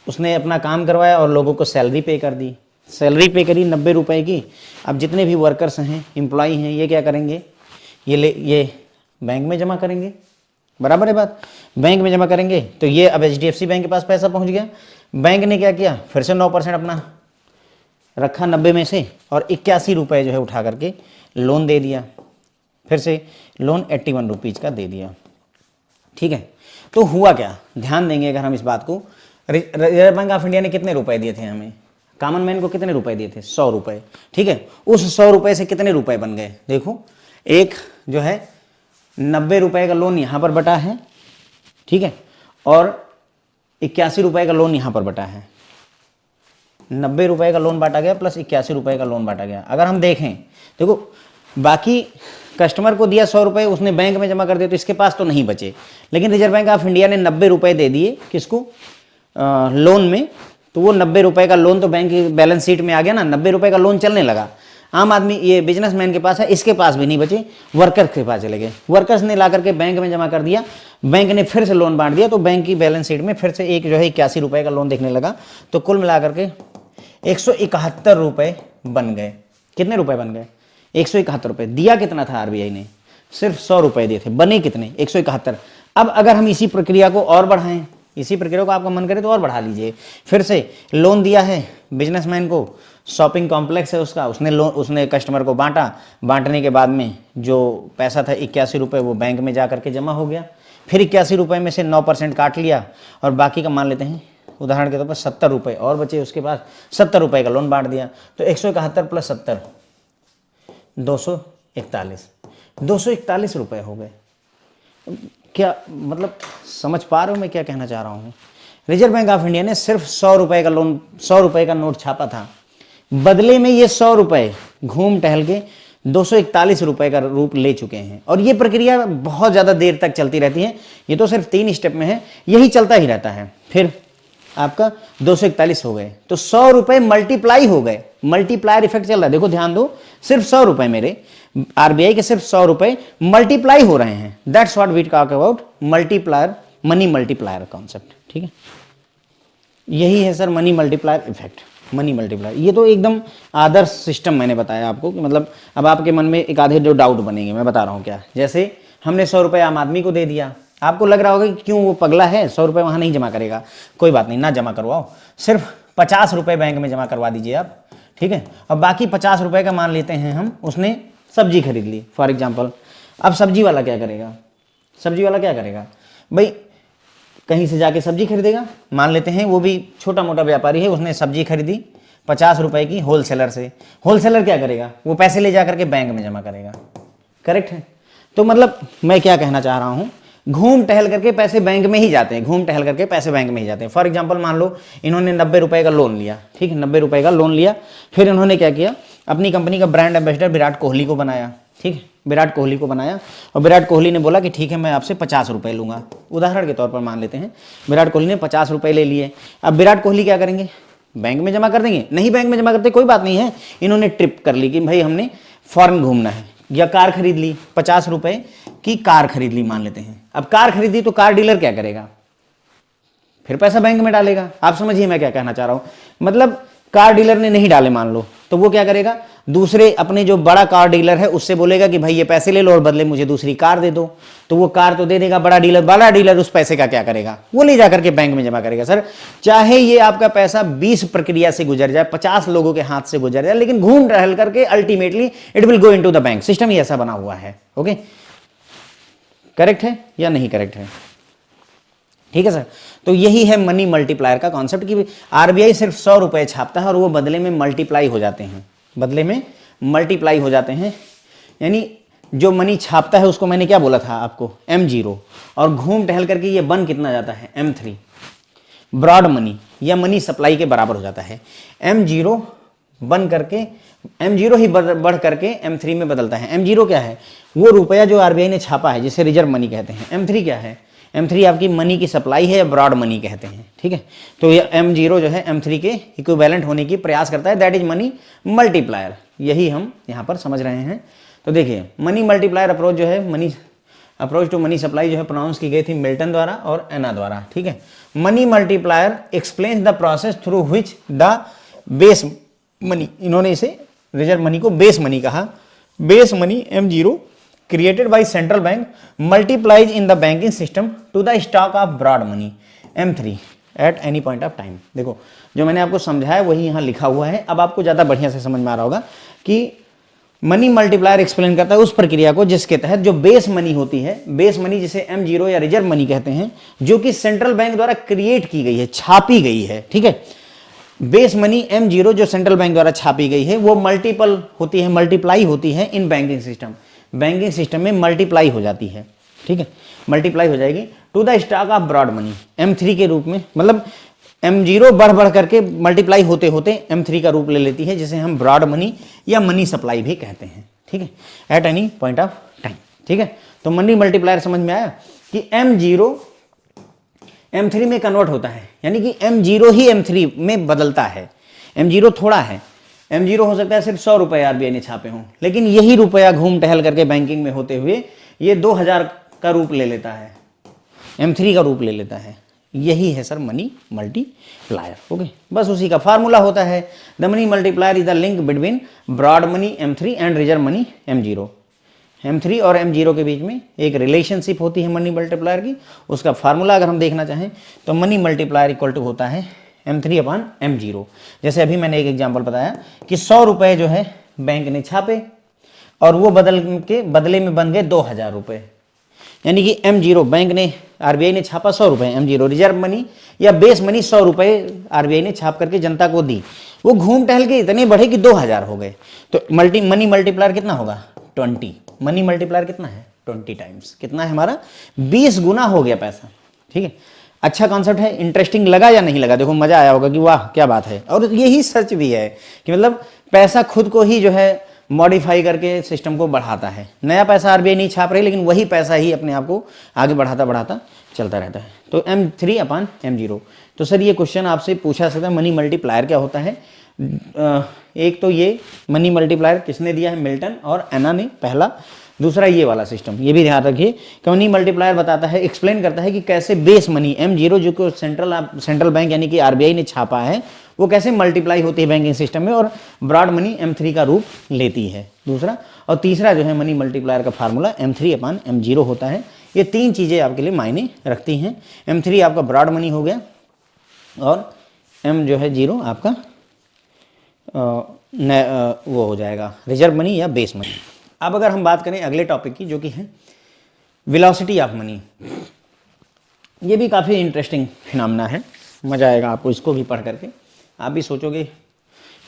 उसने अपना काम करवाया और लोगों को सैलरी पे कर दी, सैलरी पे करी 90 रुपये की। अब जितने भी वर्कर्स हैं, एम्प्लॉई हैं, ये क्या करेंगे, ये बैंक में जमा करेंगे, बराबर है बात, बैंक में जमा करेंगे। तो ये अब HDFC बैंक के पास पैसा पहुंच गया, बैंक ने क्या किया, फिर से 9% अपना रखा 90 में से, और 81 रुपये जो है उठा करके लोन दे दिया, फिर से लोन 81 रुपीज़ का दे दिया। ठीक है, तो हुआ क्या, ध्यान देंगे अगर हम इस बात को, रिजर्व बैंक ऑफ इंडिया ने कितने रुपए दिए थे हमें, कॉमन मैन को कितने रुपए दिए थे, 100 रुपये। ठीक है, उस 100 रुपये से कितने रुपए बन गए, देखो एक जो है 90 रुपये का लोन यहाँ पर बटा है। ठीक है, और 81 रुपये का लोन यहाँ पर बटा है, 90 रुपये का लोन बांटा गया प्लस 81 रुपये का लोन बांटा गया। अगर हम देखें, देखो बाकी कस्टमर को दिया 100 रुपये, उसने बैंक में जमा कर दिया, तो इसके पास तो नहीं बचे, लेकिन रिजर्व बैंक ऑफ इंडिया ने 90 रुपये दे दिए किसको, लोन में, तो वो 90 रुपये का लोन तो बैंक की बैलेंस शीट में आ गया ना, 90 रुपये का लोन चलने लगा। आम आदमी, ये बिजनेसमैन के पास है, इसके पास भी नहीं बचे, वर्कर्स के पास चले गए, वर्कर्स ने ला करके बैंक में जमा कर दिया, बैंक ने फिर से लोन बांट दिया, तो बैंक की बैलेंस शीट में फिर से एक जो है 81 रुपये का लोन देखने लगा। तो कुल मिला करके 171 रुपये बन गए। कितने रुपए बन गए, 171 रुपये। दिया कितना था RBI ने, सिर्फ 100 रुपये दिए थे, बने कितने, 171। अब अगर हम इसी प्रक्रिया को और बढ़ाएं, इसी प्रक्रिया को आपका मन करे तो और बढ़ा लीजिए। फिर से लोन दिया है बिजनेसमैन को, शॉपिंग कॉम्प्लेक्स है उसका, उसने कस्टमर को बांटा, बांटने के बाद में जो पैसा था 81 रुपये वो बैंक में जा करके जमा हो गया। फिर 81 रुपये में से 9% काट लिया और बाकी का मान लेते हैं उदाहरण के तौर पर 70 रुपये और बचे उसके पास, 70 रुपये का लोन बांट दिया। तो 171 प्लस 70 241 रुपये हो गए। क्या मतलब समझ पा रहे हो मैं क्या कहना चाह रहा हूँ? रिजर्व बैंक ऑफ इंडिया ने सिर्फ 100 रुपये का लोन, 100 रुपये का नोट छापा था, बदले में ये 100 रुपये घूम टहल के 241 रुपये का रूप ले चुके हैं। और ये प्रक्रिया बहुत ज़्यादा देर तक चलती रहती है, ये तो सिर्फ 3 स्टेप में है, यही चलता ही रहता है। फिर आपका 241 हो गए, तो 100 रुपये मल्टीप्लाई हो गए, मल्टीप्लायर इफेक्ट चल रहा है। देखो ध्यान दो, सिर्फ 100 रुपये मेरे आरबीआई के सिर्फ 100 रुपये मल्टीप्लाई हो रहे हैं। That's what we talk about multiplier, money multiplier concept. ठीक है, यही है sir money multiplier effect, money multiplier. ये तो एकदम आदर्श सिस्टम मैंने बताया आपको कि मतलब अब आपके मन में एक आधे जो डाउट बनेंगे, मैं बता रहा हूँ क्या। जैसे हमने 100 रुपये आम आदमी को दे दिया, आपको लग रहा होगा कि क्यों वो पगला है, 100 रुपये वहाँ नहीं जमा करेगा। कोई बात नहीं, ना जमा करवाओ, सिर्फ 50 रुपये बैंक में जमा करवा दीजिए आप। ठीक है, अब बाकी 50 रुपये का मान लेते हैं हम, उसने सब्जी खरीद ली फॉर एग्जाम्पल। अब सब्जी वाला क्या करेगा, सब्जी वाला क्या करेगा भाई, कहीं से जाके सब्जी खरीदेगा। मान लेते हैं वो भी छोटा मोटा व्यापारी है, उसने सब्जी खरीदी 50 रुपये की होलसेलर से। होलसेलर क्या करेगा, वो पैसे ले जा करके बैंक में जमा करेगा। करेक्ट है? तो मतलब मैं क्या कहना चाह रहा हूँ, घूम टहल करके पैसे बैंक में ही जाते हैं, घूम टहल करके पैसे बैंक में ही जाते हैं। फॉर एग्जांपल मान लो इन्होंने 90 रुपये का लोन लिया, ठीक है, 90 रुपये का लोन लिया। फिर इन्होंने क्या किया, अपनी कंपनी का ब्रांड एम्बेसडर विराट कोहली को बनाया। ठीक है, विराट कोहली को बनाया और विराट कोहली ने बोला कि ठीक है मैं आपसे 50 रुपये लूँगा। उदाहरण के तौर पर मान लेते हैं विराट कोहली ने 50 रुपये ले लिए। अब विराट कोहली क्या करेंगे, बैंक में जमा कर देंगे? नहीं, बैंक में जमा करते कोई बात नहीं है, इन्होंने ट्रिप कर ली कि भाई हमने फॉरेन घूमना है, या कार खरीद ली, 50 रुपये की कार खरीद ली मान लेते हैं। अब कार खरीदी तो कार डीलर क्या करेगा, फिर पैसा बैंक में डालेगा। आप समझिए मैं क्या कहना चाह रहा हूं, मतलब कार डीलर ने नहीं डाले मान लो, तो वो क्या करेगा, दूसरे अपने जो बड़ा कार डीलर है उससे बोलेगा कि भाई ये पैसे ले लो और बदले मुझे दूसरी कार दे दो। तो वो कार तो दे देगा बड़ा डीलर उस पैसे का क्या करेगा, वो ले जाकर के बैंक में जमा करेगा। सर चाहे ये आपका पैसा 20 प्रक्रिया से गुजर जाए, 50 लोगों के हाथ से गुजर जाए, लेकिन घूम टहल करके ultimately it will go into the bank. System ही ऐसा बना हुआ है। ओके, करेक्ट है या नहीं करेक्ट है? ठीक है सर, तो यही है मनी मल्टीप्लायर का कॉन्सेप्ट कि आरबीआई सिर्फ 100 रुपये छापता है और वो बदले में मल्टीप्लाई हो जाते हैं, बदले में मल्टीप्लाई हो जाते हैं। यानी जो मनी छापता है उसको मैंने क्या बोला था आपको, M0, और घूम टहल करके ये बन कितना जाता है, M3, ब्रॉड मनी या मनी सप्लाई के बराबर हो जाता है। M0 बन करके M0 ही बढ़ करके M3 में बदलता है। M0 क्या है, वो रुपया जो आरबीआई ने छापा है जिसे रिजर्व मनी कहते हैं। M3 क्या है, M3 आपकी मनी की सप्लाई है या ब्रॉड मनी कहते हैं। ठीक है, तो ये M0 जो है M3 के इक्विवेलेंट होने की प्रयास करता है, दैट इज मनी मल्टीप्लायर। यही हम यहाँ पर समझ रहे हैं। तो देखिए मनी मल्टीप्लायर अप्रोच जो है, money approach to money supply जो है प्रोनाउंस की गई थी मिल्टन द्वारा और एना द्वारा। ठीक है, money multiplier explains the process through which the base money, इन्होंने इसे रिजर्व मनी को बेस मनी कहा। Base money M0 created by central bank multiplies in the banking system to the stock of broad money M3 at any point of time। देखो जो मैंने आपको समझाया वही यहाँ लिखा हुआ है। अब आपको ज़्यादा बढ़िया से समझ में आ रहा होगा कि मनी मल्टीप्लायर एक्सप्लेन करता है उस प्रक्रिया को जिसके तहत जो बेस मनी होती है, बेस मनी जिसे M0 या रिजर्व मनी कहते हैं, जो कि सेंट्रल बैंक द्वारा क्रिएट की गई है, छापी गई है। ठीक है, बेस मनी M0 जो सेंट्रल बैंक द्वारा छापी गई है वो मल्टीपल होती है, मल्टीप्लाई होती है in banking system, banking system में मल्टीप्लाई हो जाती है। ठीक है, मल्टीप्लाई हो जाएगी to the stock of broad money M3 के रूप में। मतलब M0 बढ़ करके मल्टीप्लाई होते होते M3 का रूप ले लेती है, जिसे हम ब्रॉड मनी या मनी सप्लाई भी कहते हैं। ठीक है, at any point of time. ठीक है, तो मनी मल्टीप्लायर समझ में आया कि M0 M3 में कन्वर्ट होता है, यानी कि M0 ही M3 में बदलता है। M0 थोड़ा है, M0 हो सकता है सिर्फ 100 रुपये आरबीआई ने छापे हों, लेकिन यही रुपया घूम टहल करके बैंकिंग में होते हुए ये 2000 का रूप ले लेता है, M3 का रूप ले लेता है। यही है सर मनी मल्टीप्लायर। ओके, बस उसी का फार्मूला होता है, the money multiplier is the link between broad money M3 and reserve money M0। M3 और M0 के बीच में एक रिलेशनशिप होती है मनी मल्टीप्लायर की। उसका फार्मूला अगर हम देखना चाहें तो मनी मल्टीप्लायर इक्वल टू होता है M3 अपान M0। जैसे अभी मैंने एक एग्जांपल बताया कि 100 रुपये जो है बैंक ने छापे और वो बदले में बन गए 2000 रुपये, यानी कि M0 बैंक ने, RBI ने छापा 100 रुपये, M0 रिजर्व मनी या बेस मनी 100 रुपये RBI ने छाप करके जनता को दी, वो घूम टहल के इतने बढ़े कि 2000 हो गए। तो मनी मल्टीप्लायर कितना होगा 20। मनी मल्टीप्लायर कितना है 20 टाइम्स, कितना है हमारा 20 गुना हो गया पैसा। ठीक है, अच्छा कॉन्सेप्ट है, इंटरेस्टिंग लगा या नहीं लगा? देखो मजा आया होगा कि वाह क्या बात है। और यही सच भी है कि मतलब पैसा खुद को ही जो है मॉडिफाई करके सिस्टम को बढ़ाता है। नया पैसा RBI नहीं छाप रही, लेकिन वही पैसा ही अपने आप को आगे बढ़ाता बढ़ाता चलता रहता है। तो M3 अपान M0। तो सर ये क्वेश्चन आपसे पूछा सकता है, मनी मल्टीप्लायर क्या होता है? एक तो ये मनी मल्टीप्लायर किसने दिया है, मिल्टन और एना ने पहला। दूसरा ये वाला सिस्टम, ये भी ध्यान रखिए कि मनी मल्टीप्लायर बताता है, एक्सप्लेन करता है कि कैसे बेस मनी M0 जो कि सेंट्रल बैंक यानी कि RBI ने छापा है वो कैसे मल्टीप्लाई होती है बैंकिंग सिस्टम में और ब्रॉड मनी M3 का रूप लेती है। दूसरा और तीसरा जो है मनी मल्टीप्लायर का फार्मूला M3 अपान M0 होता है। ये तीन चीज़ें आपके लिए मायने रखती हैं। M3 आपका ब्रॉड मनी हो गया और M जो है 0 आपका वो हो जाएगा रिजर्व मनी या बेस मनी। अब अगर हम बात करें अगले टॉपिक की जो कि है वेलोसिटी ऑफ मनी, ये भी काफ़ी इंटरेस्टिंग फिनोमेना है, मज़ा आएगा आपको इसको भी पढ़ करके। आप भी सोचोगे,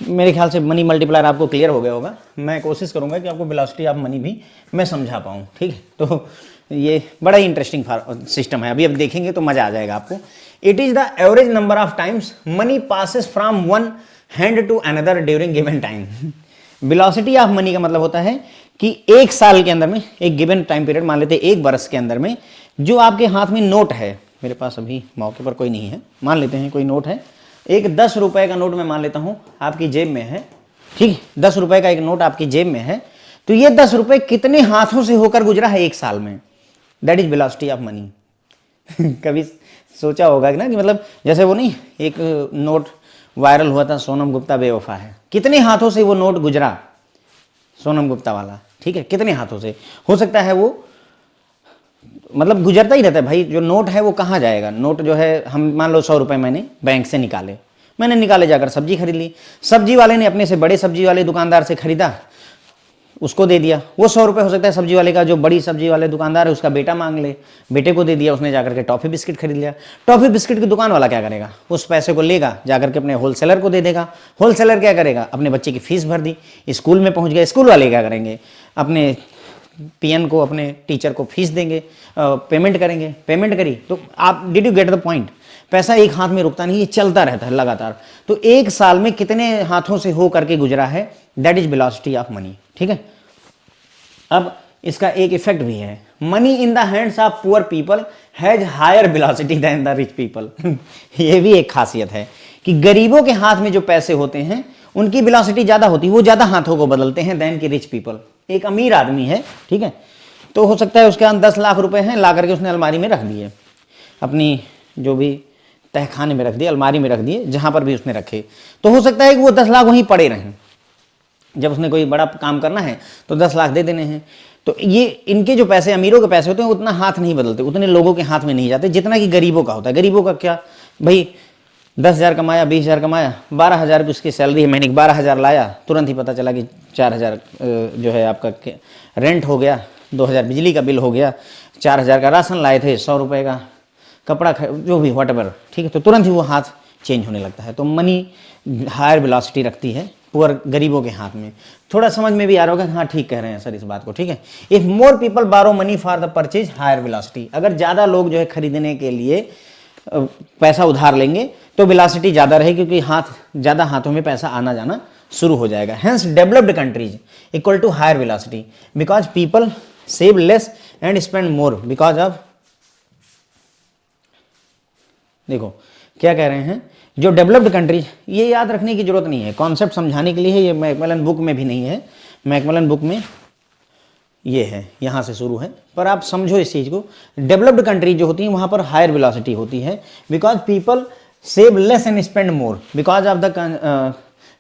मेरे ख्याल से मनी मल्टीप्लायर आपको क्लियर हो गया होगा। मैं कोशिश करूंगा कि आपको वेलोसिटी ऑफ मनी भी मैं समझा पाऊँ। ठीक है, तो ये बड़ा ही इंटरेस्टिंग सिस्टम है, अभी अब देखेंगे तो मज़ा आ जाएगा आपको। It is the average number of times money passes from one hand to another during given time. Velocity of money का मतलब होता है कि एक साल के अंदर में, एक गिवन टाइम पीरियड मान लेते हैं एक बरस के अंदर में, जो आपके हाथ में नोट है, मेरे पास अभी मौके पर कोई नहीं है, मान लेते हैं कोई नोट है, एक 10 रुपए का नोट मैं मान लेता हूं आपकी जेब में है। ठीक है, 10 रुपए का एक नोट आपकी जेब में है, तो ये 10 रुपए कितने हाथों से होकर गुजरा है एक साल में, that is velocity of money. कभी सोचा होगा कि ना कि मतलब जैसे वो नहीं एक नोट वायरल हुआ था, सोनम गुप्ता बेवफा है, कितने हाथों से वो नोट गुजरा सोनम गुप्ता वाला। ठीक है, कितने हाथों से, हो सकता है वो मतलब गुजरता ही रहता है भाई। जो नोट है वो कहाँ जाएगा, नोट जो है हम मान लो 100 रुपए मैंने बैंक से निकाले, मैंने निकाले जाकर सब्जी खरीद ली, सब्जी वाले ने अपने से बड़े सब्जी वाले दुकानदार से खरीदा, उसको दे दिया, वो 100 रुपये हो सकता है सब्जी वाले का, जो बड़ी सब्जी वाले दुकानदार है उसका बेटा मांग ले, बेटे को दे दिया, उसने जाकर के टॉफ़ी बिस्किट खरीद लिया। टॉफ़ी बिस्किट की दुकान वाला क्या करेगा, उस पैसे को लेगा जाकर के अपने होलसेलर को दे देगा, होलसेलर क्या करेगा, अपने बच्चे की फीस भर दी, स्कूल में पहुंच गए, स्कूल वाले क्या करेंगे, अपने PN को, अपने टीचर को फीस देंगे, पेमेंट करेंगे, पेमेंट करी। तो आप did you get the point, पैसा एक हाथ में रुकता नहीं, ये चलता रहता है लगातार। तो एक साल में कितने हाथों से हो करके गुजरा है, that is velocity of money. ठीक है, अब इसका एक इफेक्ट भी है, money in the hands of poor people has higher velocity than the rich people. ये भी एक खासियत है कि गरीबों के हाथ में जो पैसे होते हैं उनकी वेलोसिटी ज्यादा होती है, वो ज्यादा हाथों को बदलते हैं देन की रिच पीपल। एक अमीर आदमी है, ठीक है, तो हो सकता है उसके यहाँ 10 लाख रुपए हैं, ला करके उसने अलमारी में रख दिए, अपनी जो भी तहखाने में रख दिए, अलमारी में रख दिए, जहां पर भी उसने रखे, तो हो सकता है कि वो 10 लाख वहीं पड़े रहें, जब उसने कोई बड़ा काम करना है तो 10 लाख दे देने हैं। तो ये इनके जो पैसे, अमीरों के पैसे होते हैं, उतना हाथ नहीं बदलते, उतने लोगों के हाथ में नहीं जाते जितना कि गरीबों का होता है। गरीबों का क्या भाई, 10,000 कमाया, 20,000 कमाया, 12,000 की उसकी सैलरी है, महीने की 12,000 लाया, तुरंत ही पता चला कि 4,000 जो है आपका रेंट हो गया, 2,000 बिजली का बिल हो गया, 4,000 का राशन लाए थे, 100 रुपये का कपड़ा, जो भी व्हाटएवर, ठीक है, तो तुरंत ही वो हाथ चेंज होने लगता है। तो मनी हायर वेलोसिटी रखती है पुअर गरीबों के हाथ में। थोड़ा समझ में भी आ रहा होगा, हाँ ठीक कह रहे हैं सर इस बात को, ठीक है। If more people borrow money for the purchase higher velocity, अगर ज़्यादा लोग जो है खरीदने के लिए पैसा उधार लेंगे तो वेलोसिटी ज़्यादा रहेगी, क्योंकि ज़्यादा हाथों में पैसा आना जाना शुरू हो जाएगा। Hence developed countries equal to higher velocity because people save less and spend more because of, देखो क्या कह रहे हैं, जो डेवलप्ड कंट्रीज, ये याद रखने की जरूरत नहीं है, कॉन्सेप्ट समझाने के लिए है, ये मैकमिलन बुक में भी नहीं है, मैकमिलन बुक में ये है, यहाँ से शुरू है, पर आप समझो इस चीज़ को। डेवलप्ड कंट्रीज जो होती हैं वहाँ पर हायर वेलोसिटी होती है because people save less and spend more because of the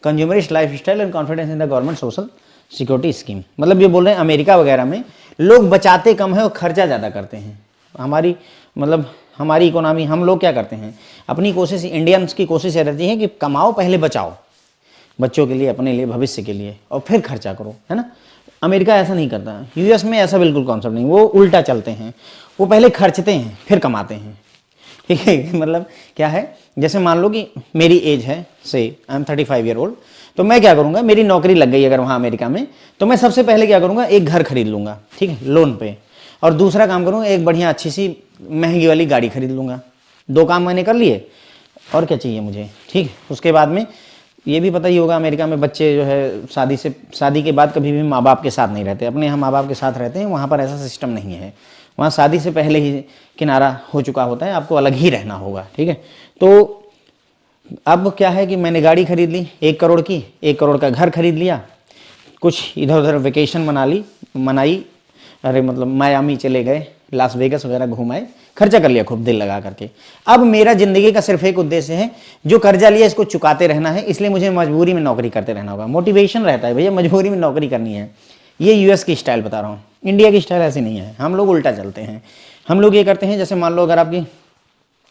consumerist life style and confidence in the government social security scheme. मतलब ये बोल रहे हैं अमेरिका वगैरह में लोग बचाते कम है और खर्चा ज़्यादा करते हैं। हमारी मतलब हमारी इकोनॉमी, हम लोग क्या करते हैं, अपनी कोशिश, इंडियंस की कोशिश ये रहती है कि कमाओ पहले बचाओ, बच्चों के लिए, अपने लिए, भविष्य के लिए, और फिर खर्चा करो, है ना। अमेरिका ऐसा नहीं करता, यूएस में ऐसा बिल्कुल कॉन्सेप्ट नहीं, वो उल्टा चलते हैं, वो पहले खर्चते हैं फिर कमाते हैं, ठीक है। मतलब क्या है, जैसे मान लो कि मेरी एज है, से आई एम 35 ईयर ओल्ड, तो मैं क्या करूँगा, मेरी नौकरी लग गई अगर वहाँ अमेरिका में, तो मैं सबसे पहले क्या करूँगा, एक घर खरीद लूँगा, ठीक है, लोन पे, और दूसरा काम करूँगा, एक बढ़िया अच्छी सी महंगी वाली गाड़ी खरीद लूँगा। 2 काम मैंने कर लिए, और क्या चाहिए मुझे, ठीक है। उसके बाद में ये भी पता ही होगा, अमेरिका में बच्चे जो है शादी के बाद कभी भी माँ बाप के साथ नहीं रहते, अपने यहाँ माँ बाप के साथ रहते हैं, वहाँ पर ऐसा सिस्टम नहीं है, वहाँ शादी से पहले ही किनारा हो चुका होता है, आपको अलग ही रहना होगा, ठीक है। तो अब क्या है कि मैंने गाड़ी खरीद ली 1 करोड़ की, 1 करोड़ का घर खरीद लिया, कुछ इधर उधर वेकेशन मनाई, अरे मतलब मायामी चले गए, लास वेगस वगैरह घुमाए, खर्चा कर लिया खूब दिल लगा करके। अब मेरा जिंदगी का सिर्फ एक उद्देश्य है, जो कर्जा लिया इसको चुकाते रहना है, इसलिए मुझे मजबूरी में नौकरी करते रहना होगा। मोटिवेशन रहता है भैया, मजबूरी में नौकरी करनी है। ये यूएस की स्टाइल बता रहा हूँ, इंडिया की स्टाइल ऐसी नहीं है, हम लोग उल्टा चलते हैं। हम लोग ये करते हैं, जैसे मान लो अगर आपकी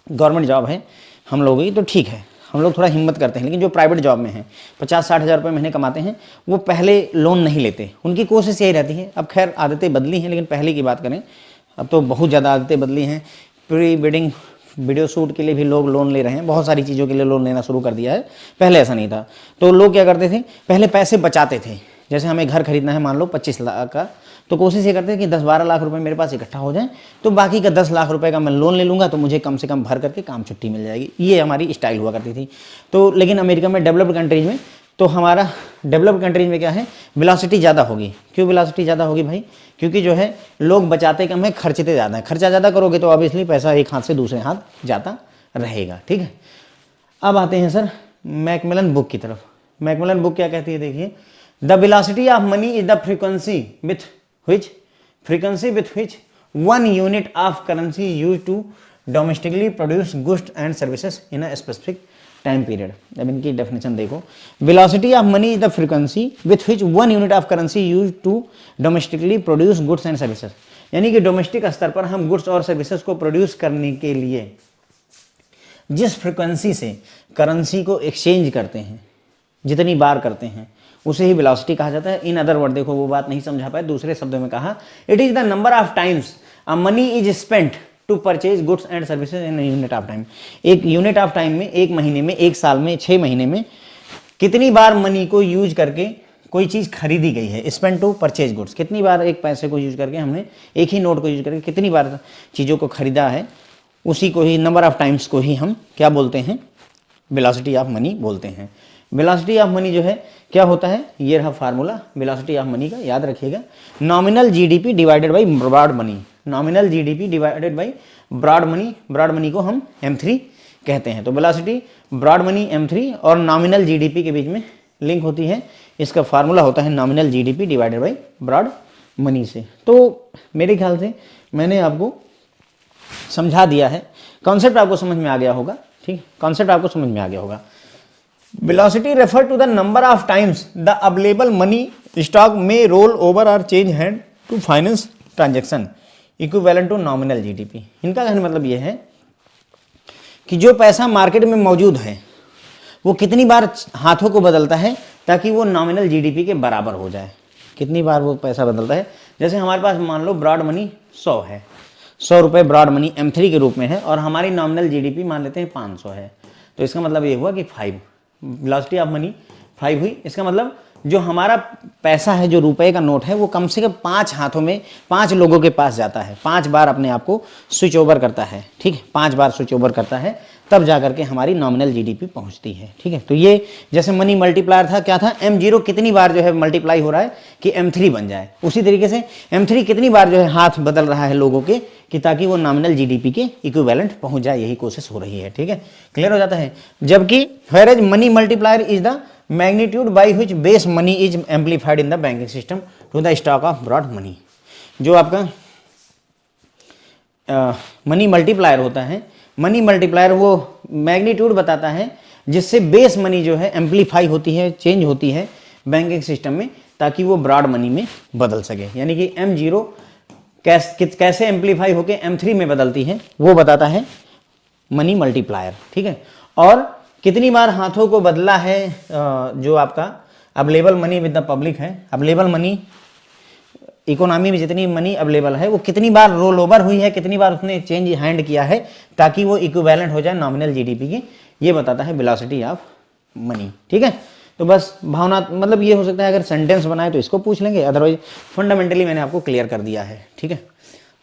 गवर्नमेंट जॉब है हम लोगों की, तो ठीक है, हम लोग थोड़ा हिम्मत करते हैं, लेकिन जो प्राइवेट जॉब में हैं 50-60 हज़ार रुपये महीने कमाते हैं, वो पहले लोन नहीं लेते, उनकी कोशिश यही रहती है। अब खैर आदतें बदली हैं, लेकिन पहले की बात करें, अब तो बहुत ज़्यादा आदतें बदली हैं। प्री वेडिंग वीडियो शूट के लिए भी लोग लोन ले रहे हैं, बहुत सारी चीज़ों के लिए लोन लेना शुरू कर दिया है, पहले ऐसा नहीं था। तो लोग क्या करते थे, पहले पैसे बचाते थे, जैसे हमें घर खरीदना है मान लो 25 लाख का, तो कोशिश ये करते हैं कि 10-12 लाख रुपए मेरे पास इकट्ठा हो जाए, तो बाकी का 10 लाख रुपए का मैं लोन ले लूँगा, तो मुझे कम से कम भर करके काम छुट्टी मिल जाएगी। ये हमारी स्टाइल हुआ करती थी। तो लेकिन अमेरिका में, डेवलप्ड कंट्रीज में, तो हमारा डेवलप्ड कंट्रीज में क्या है, वेलोसिटी ज़्यादा होगी। क्यों वेलोसिटी ज़्यादा होगी भाई, क्योंकि जो है लोग बचाते कम है, खर्चते ज़्यादा है। खर्चा ज़्यादा करोगे तो ऑब्वियसली पैसा एक हाथ से दूसरे हाथ जाता रहेगा, ठीक है। अब आते हैं सर मैकमिलन बुक की तरफ। मैकमिलन बुक क्या कहती है, देखिए, the velocity of money is the frequency with which 1 unit of currency used to domestically produce goods and services in a specific time period। अब इनकी डेफिनेशन देखो, velocity of money is the frequency with which 1 unit of currency used to domestically produce goods and services। यानी कि डोमेस्टिक स्तर पर हम गुड्स और सर्विसेज को प्रोड्यूस करने के लिए जिस फ्रिक्वेंसी से करेंसी को एक्सचेंज करते हैं, जितनी बार करते हैं, उसे ही वेलोसिटी कहा जाता है। इन अदर वर्ड, देखो वो बात नहीं समझा पाए, दूसरे शब्दों में कहा, it is the number of times a money is spent to purchase goods and services in unit of time. एक यूनिट ऑफ टाइम में, एक महीने में, एक साल में, 6 महीने में कितनी बार मनी को यूज करके कोई चीज़ खरीदी गई है। स्पेंड टू परचेज गुड्स, कितनी बार एक पैसे को यूज करके हमने, एक ही नोट को यूज करके कितनी बार चीज़ों को खरीदा है, उसी को ही, नंबर ऑफ टाइम्स को ही हम क्या बोलते हैं, वेलोसिटी ऑफ मनी बोलते हैं। वेलोसिटी ऑफ मनी जो है क्या होता है, ये रहा फार्मूला वेलोसिटी ऑफ मनी का, याद रखिएगा, nominal GDP divided by broad money. Nominal GDP divided by broad money, broad money को हम M3 कहते हैं। तो वेलोसिटी ब्रॉड मनी M3 और नॉमिनल जीडीपी के बीच में लिंक होती है, इसका फार्मूला होता है nominal GDP divided by broad money से। तो मेरे ख्याल से मैंने आपको समझा दिया है, कॉन्सेप्ट आपको समझ में आ गया होगा, ठीक, कॉन्सेप्ट आपको समझ में आ गया होगा। Velocity refer to the number of times the available money stock may roll over or change hand to finance transaction equivalent to nominal GDP। इनका कहने मतलब यह है कि जो पैसा मार्केट में मौजूद है वो कितनी बार हाथों को बदलता है ताकि वो नॉमिनल जीडीपी के बराबर हो जाए। कितनी बार वो पैसा बदलता है, जैसे हमारे पास मान लो ब्रॉड मनी 100 है, 100 रुपये ब्रॉड मनी M3 के रूप में है, और हमारी नॉमिनल जीडीपी मान लेते हैं 500 है, तो इसका मतलब ये हुआ कि 5 वेलोसिटी ऑफ मनी 5 हुई। इसका मतलब जो हमारा पैसा है, जो रुपए का नोट है, वो कम से कम 5 हाथों में, 5 लोगों के पास जाता है, 5 बार अपने आप को स्विच ओवर करता है, ठीक है, 5 बार स्विच ओवर करता है, तब जा करके हमारी नॉमिनल जीडीपी पहुंचती है, ठीक है। तो ये जैसे मनी मल्टीप्लायर था, क्या था, M0 कितनी बार जो है मल्टीप्लाई हो रहा है कि M3 बन जाए, उसी तरीके से M3 कितनी बार जो है हाथ बदल रहा है लोगों के, कि ताकि वो नॉमिनल जीडीपी के इक्विवेलेंट पहुंच जाए, यही कोशिश हो रही है, ठीक है, क्लियर हो जाता है। जबकि whereas money multiplier is the magnitude by which base money is amplified in the banking system to the stock of broad money. जो आपका मनी मल्टीप्लायर होता है, मनी मल्टीप्लायर वो मैग्नीट्यूड बताता है जिससे बेस मनी जो है एम्पलीफाई होती है, चेंज होती है बैंकिंग सिस्टम में, ताकि वो ब्रॉड मनी में बदल सके। यानी कि M0 कैसे एम्पलीफाई होके M3 में बदलती है वो बताता है मनी मल्टीप्लायर, ठीक है। और कितनी बार हाथों को बदला है जो आपका available money with the public है, अवेलेबल मनी इकोनॉमी में जितनी मनी अवेलेबल है वो कितनी बार रोल ओवर हुई है, कितनी बार उसने चेंज हैंड किया है ताकि वो इक्विवेलेंट हो जाए नॉमिनल जीडीपी की, ये बताता है वेलोसिटी ऑफ मनी, ठीक है। तो बस भावना मतलब ये हो सकता है अगर सेंटेंस बनाए तो इसको पूछ लेंगे, अदरवाइज फंडामेंटली मैंने आपको क्लियर कर दिया है, ठीक है।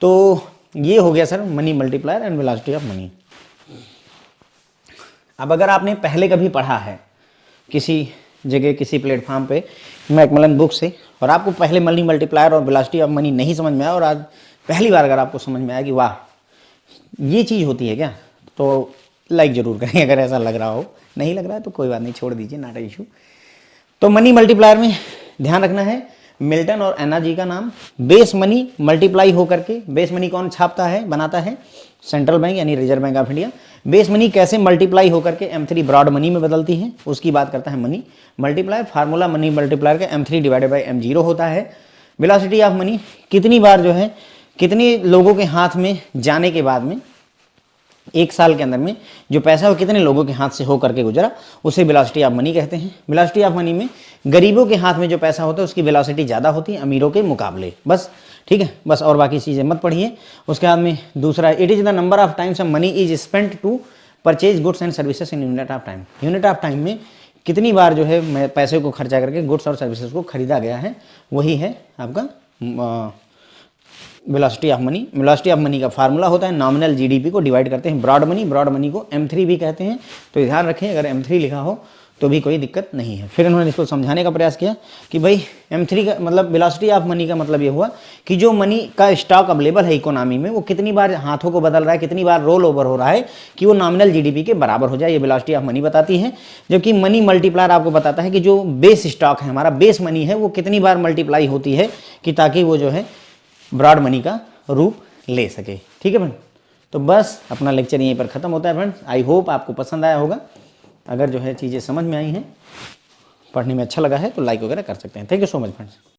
तो ये हो गया sir money multiplier and velocity of money. अब अगर आपने पहले कभी पढ़ा है किसी जगह किसी प्लेटफॉर्म पे मैकमिलन बुक से और आपको पहले मनी मल्टीप्लायर और वेलोसिटी ऑफ मनी नहीं समझ में आया और आज पहली बार अगर आपको समझ में आया कि वाह ये चीज़ होती है क्या, तो लाइक ज़रूर करें अगर ऐसा लग रहा हो, नहीं लग रहा है तो कोई बात नहीं, छोड़ दीजिए, नॉट अ इशू। तो मनी मल्टीप्लायर में ध्यान रखना है मिल्टन और एना जी का नाम, बेस मनी मल्टीप्लाई होकर के, बेस मनी कौन छापता है बनाता है, सेंट्रल बैंक यानी reserve bank of India. Base money कैसे मल्टीप्लाई होकर के M3 ब्रॉड मनी में बदलती है उसकी बात करता है money multiplier. Formula money multiplier का M3 डिवाइडेड बाई M0 होता है। वेलोसिटी ऑफ मनी कितनी बार जो है कितने लोगों के हाथ में जाने के बाद में एक साल के अंदर में जो पैसा वो कितने लोगों के हाथ से हो करके गुजरा उसे वेलोसिटी ऑफ मनी कहते हैं। वेलोसिटी ऑफ मनी में गरीबों के हाथ में जो पैसा होता है उसकी वेलोसिटी ज़्यादा होती है अमीरों के मुकाबले, बस, ठीक है। बस और बाकी चीज़ें मत पढ़िए। उसके बाद में दूसरा, it is the number of times money is spent to purchase goods and services in unit of time. Unit of time में कितनी बार जो है पैसे को खर्चा करके गुड्स और सर्विसेज को खरीदा गया है, वही है आपका velocity of money. Velocity of money का फार्मूला होता है नॉमिनल जीडीपी को डिवाइड करते हैं ब्रॉड मनी, ब्रॉड मनी को M3 भी कहते हैं, तो ध्यान रखें अगर M3 लिखा हो तो भी कोई दिक्कत नहीं है। फिर इन्होंने इसको समझाने का प्रयास किया कि भाई M3 का मतलब वेलोसिटी ऑफ मनी का मतलब ये हुआ कि जो मनी का स्टॉक अवेलेबल है इकोनॉमी में वो कितनी बार हाथों को बदल रहा है, कितनी बार रोल ओवर हो रहा है कि वो नॉमिनल जीडीपी के बराबर हो जाए, ये वेलोसिटी ऑफ मनी बताती है। जबकि मनी मल्टीप्लायर आपको बताता है कि जो बेस स्टॉक है हमारा, बेस मनी है, वो कितनी बार मल्टीप्लाई होती है कि ताकि वो जो है ब्रॉड मनी का रूप ले सके, ठीक है फ्रेंड। तो बस अपना लेक्चर यहीं पर ख़त्म होता है फ्रेंड्स। आई होप आपको पसंद आया होगा। अगर जो है चीज़ें समझ में आई हैं, पढ़ने में अच्छा लगा है तो लाइक वगैरह कर सकते हैं। Thank you so much friends.